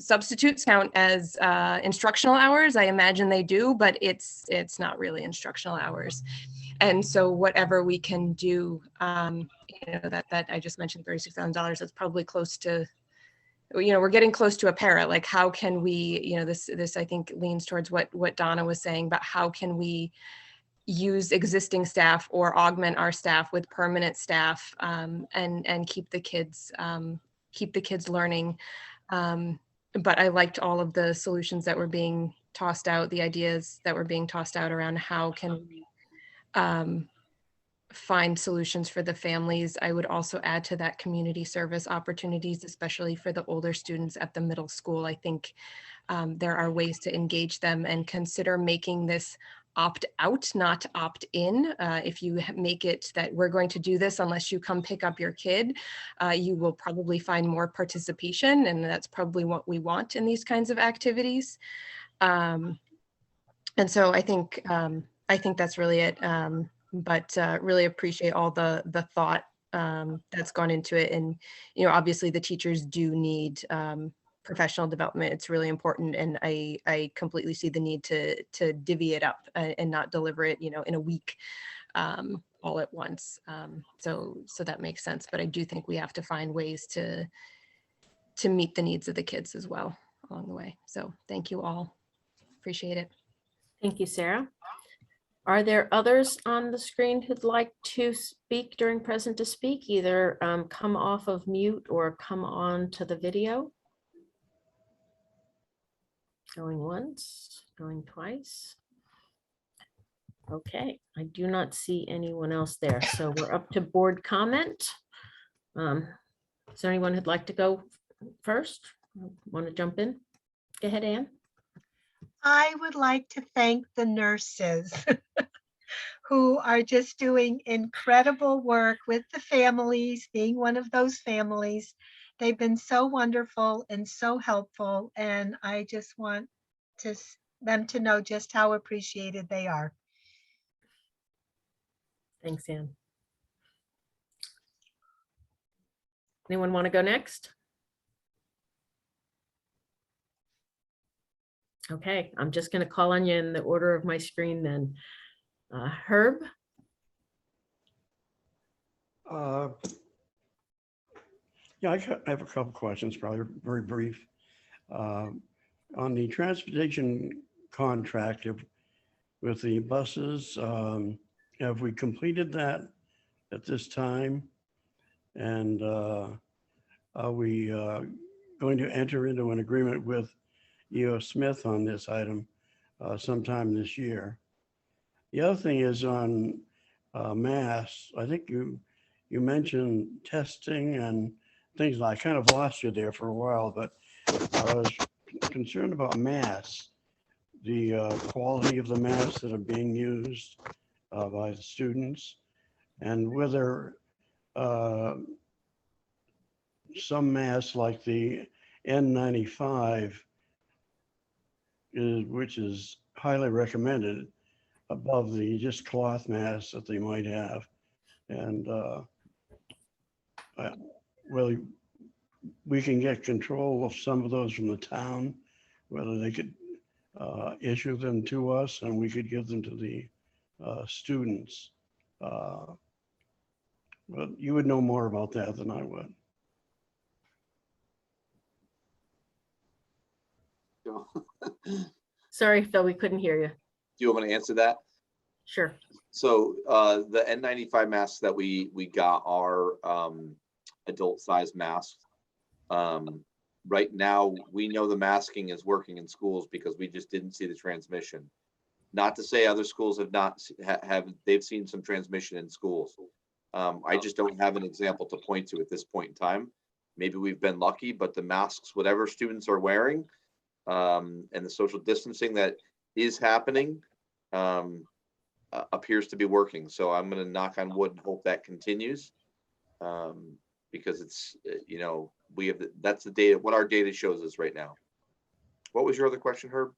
S10: substitutes count as instructional hours. I imagine they do, but it's not really instructional hours. And so whatever we can do, you know, that I just mentioned $36,000, that's probably close to, you know, we're getting close to a para. Like how can we, you know, this I think leans towards what Donna was saying, but how can we use existing staff or augment our staff with permanent staff and keep the kids learning. But I liked all of the solutions that were being tossed out, the ideas that were being tossed out around how can we find solutions for the families. I would also add to that community service opportunities, especially for the older students at the middle school. I think there are ways to engage them and consider making this opt out, not opt in. If you make it that we're going to do this unless you come pick up your kid, you will probably find more participation, and that's probably what we want in these kinds of activities. And so I think that's really it. But really appreciate all the thought that's gone into it. And, you know, obviously the teachers do need professional development. It's really important. And I completely see the need to divvy it up and not deliver it, you know, in a week all at once. So that makes sense. But I do think we have to find ways to meet the needs of the kids as well along the way. So thank you all. Appreciate it.
S1: Thank you, Sarah. Are there others on the screen who'd like to speak during present to speak, either come off of mute or come on to the video? Going once, going twice. Okay, I do not see anyone else there. So we're up to board comment. Is there anyone who'd like to go first? Want to jump in? Go ahead, Anne.
S6: I would like to thank the nurses who are just doing incredible work with the families, being one of those families. They've been so wonderful and so helpful, and I just want them to know just how appreciated they are.
S1: Thanks, Anne. Anyone want to go next? Okay, I'm just going to call on you in the order of my screen then. Herb?
S4: Yeah, I have a couple questions, probably very brief. On the transportation contract with the buses, have we completed that at this time? And are we going to enter into an agreement with E.O. Smith on this item sometime this year? The other thing is on masks. I think you mentioned testing and things. I kind of lost you there for a while, but I was concerned about masks, the quality of the masks that are being used by the students, and whether some masks like the N95, which is highly recommended, above the just cloth masks that they might have. And whether we can get control of some of those from the town, whether they could issue them to us and we could give them to the students. But you would know more about that than I would.
S1: Sorry, Phil, we couldn't hear you.
S3: Do you want me to answer that?
S1: Sure.
S3: So the N95 masks that we got are adult size masks. Right now, we know the masking is working in schools because we just didn't see the transmission. Not to say other schools have not they've seen some transmission in schools. I just don't have an example to point to at this point in time. Maybe we've been lucky, but the masks, whatever students are wearing, and the social distancing that is happening appears to be working. So I'm going to knock on wood and hope that continues, because it's, you know, we have that's the data, what our data shows us right now. What was your other question, Herb?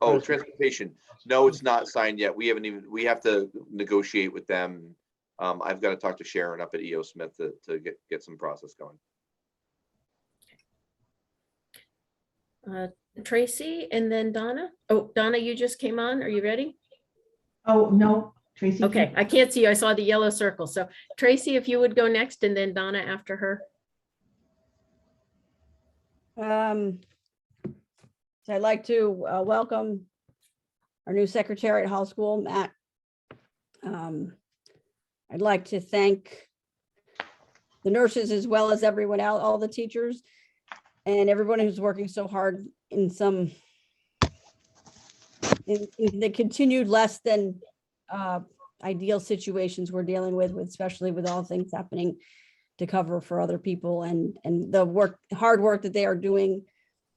S3: Oh, transportation. No, it's not signed yet. We have to negotiate with them. I've got to talk to Sharon up at E.O. Smith to get some process going.
S1: Tracy and then Donna. Oh, Donna, you just came on. Are you ready?
S5: Oh, no, Tracy.
S1: Okay, I can't see you. I saw the yellow circle. So Tracy, if you would go next and then Donna after her.
S7: So I'd like to welcome our new secretary at Hall School, Matt. I'd like to thank the nurses as well as everyone else, all the teachers and everyone who's working so hard in the continued less than ideal situations we're dealing with, especially with all things happening to cover for other people, and the hard work that they are doing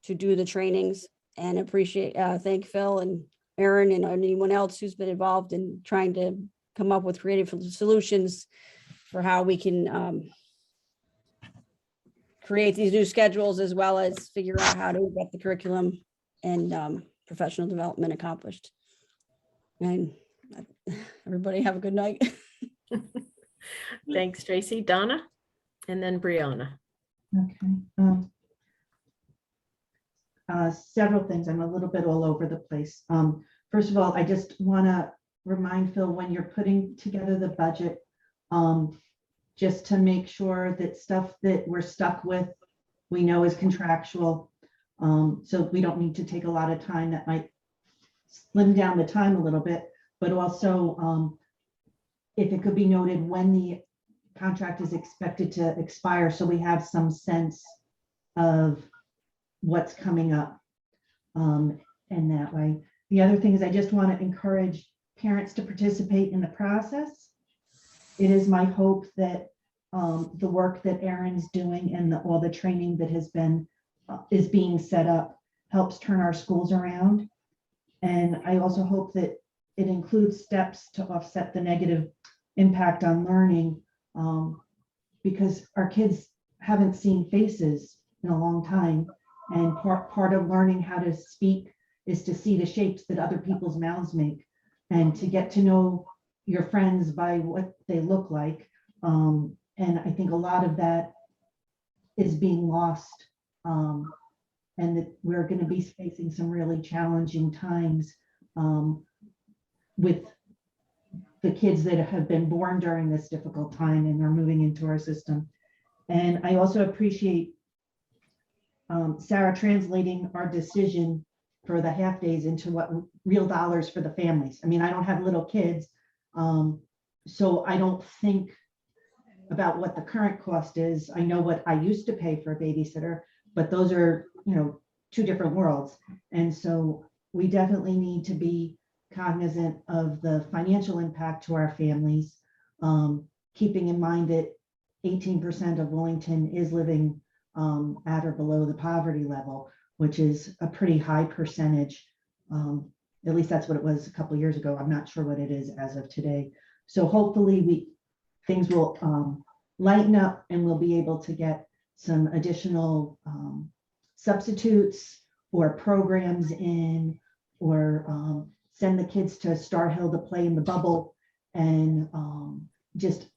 S7: to do the trainings. And appreciate, thank Phil and Aaron and anyone else who's been involved in trying to come up with creative solutions for how we can create these new schedules, as well as figure out how to get the curriculum and professional development accomplished. And everybody have a good night.
S1: Thanks, Tracy. Donna, and then Brianna.
S5: Okay. Several things. I'm a little bit all over the place. First of all, I just want to remind Phil, when you're putting together the budget, just to make sure that stuff that we're stuck with, we know is contractual. So we don't need to take a lot of time. That might slim down the time a little bit, but also if it could be noted when the contract is expected to expire, so we have some sense of what's coming up in that way. The other thing is, I just want to encourage parents to participate in the process. It is my hope that the work that Aaron's doing and all the training that has been is being set up helps turn our schools around. And I also hope that it includes steps to offset the negative impact on learning, because our kids haven't seen faces in a long time. And part of learning how to speak is to see the shapes that other people's mouths make and to get to know your friends by what they look like. And I think a lot of that is being lost. And that we're going to be facing some really challenging times with the kids that have been born during this difficult time and are moving into our system. And I also appreciate Sarah translating our decision for the half days into what real dollars for the families. I mean, I don't have little kids, so I don't think about what the current cost is. I know what I used to pay for a babysitter, but those are, two different worlds. And so we definitely need to be cognizant of the financial impact to our families, keeping in mind that 18% of Wellington is living at or below the poverty level, which is a pretty high percentage. At least that's what it was a couple of years ago. I'm not sure what it is as of today. So hopefully things will lighten up and we'll be able to get some additional substitutes or programs in, or send the kids to Star Hill to play in the bubble, and just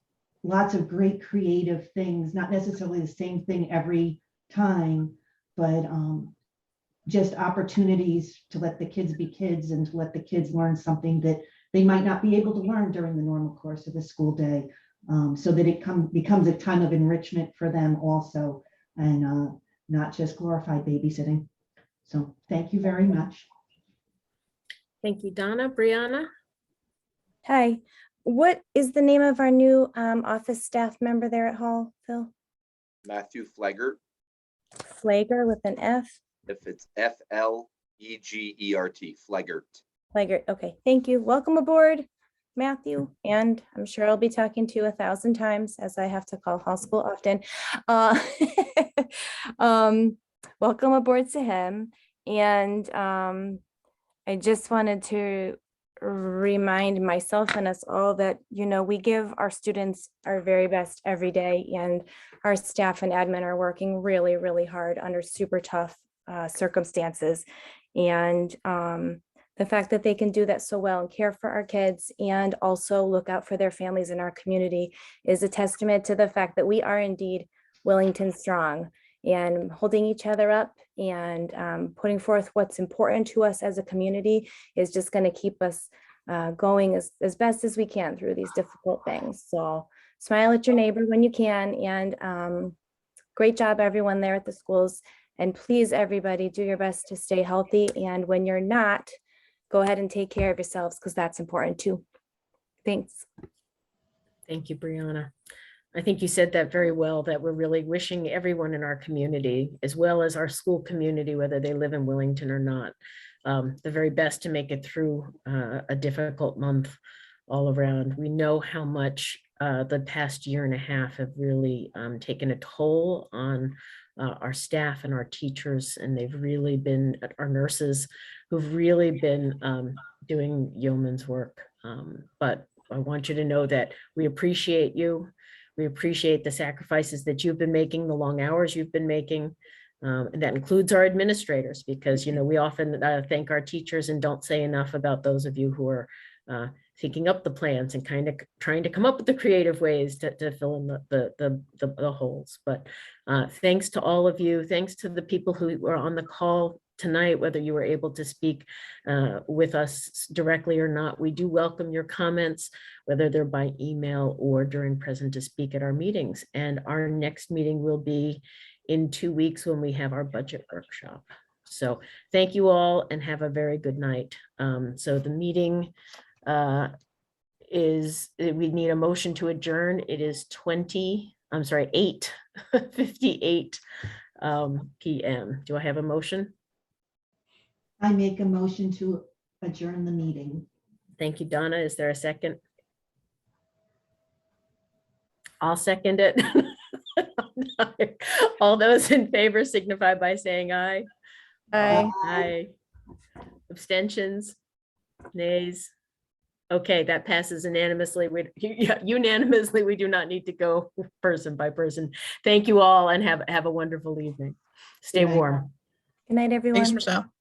S5: lots of great creative things, not necessarily the same thing every time, but just opportunities to let the kids be kids and to let the kids learn something that they might not be able to learn during the normal course of the school day, so that it becomes a time of enrichment for them also, and not just glorified babysitting. So thank you very much.
S1: Thank you, Donna. Brianna?
S9: Hi, what is the name of our new office staff member there at Hall, Phil?
S11: Matthew Flegert,
S9: Flager with an F?
S11: if it's Flegert, Flegert.
S9: Flager, okay, thank you. Welcome aboard, Matthew. And I'm sure I'll be talking to you 1,000 times as I have to call Hall School often. Welcome aboard to him. And I just wanted to remind myself and us all that, we give our students our very best every day, and our staff and admin are working really, really hard under super tough circumstances. And the fact that they can do that so well and care for our kids and also look out for their families in our community is a testament to the fact that we are indeed Wellington strong, and holding each other up and putting forth what's important to us as a community is just going to keep us going as best as we can through these difficult things. So smile at your neighbor when you can, and great job everyone there at the schools. And please, everybody, do your best to stay healthy. And when you're not, go ahead and take care of yourselves, because that's important too. Thanks.
S1: Thank you, Brianna. I think you said that very well, that we're really wishing everyone in our community, as well as our school community, whether they live in Wellington or not, the very best to make it through a difficult month all around. We know how much the past year and a half have really taken a toll on our staff and our teachers, and they've really been, our nurses, who've really been doing yeoman's work. But I want you to know that we appreciate you. We appreciate the sacrifices that you've been making, the long hours you've been making. And that includes our administrators, because, we often thank our teachers and don't say enough about those of you who are thinking up the plans and kind of trying to come up with the creative ways to fill in the holes. But thanks to all of you. Thanks to the people who were on the call tonight, whether you were able to speak with us directly or not. We do welcome your comments, whether they're by email or during present to speak at our meetings. And our next meeting will be in 2 weeks when we have our budget workshop. So thank you all and have a very good night. So the meeting we need a motion to adjourn. It is 8:58 p.m. Do I have a motion?
S5: I make a motion to adjourn the meeting.
S1: Thank you, Donna. Is there a second? I'll second it. All those in favor signify by saying aye.
S9: Bye.
S1: Aye. Abstentions? Nays? Okay, that passes unanimously. Unanimously, we do not need to go person by person. Thank you all and have a wonderful evening. Stay
S5: Good night.
S1: warm.
S9: Good night, everyone.
S8: Thanks, Rochelle.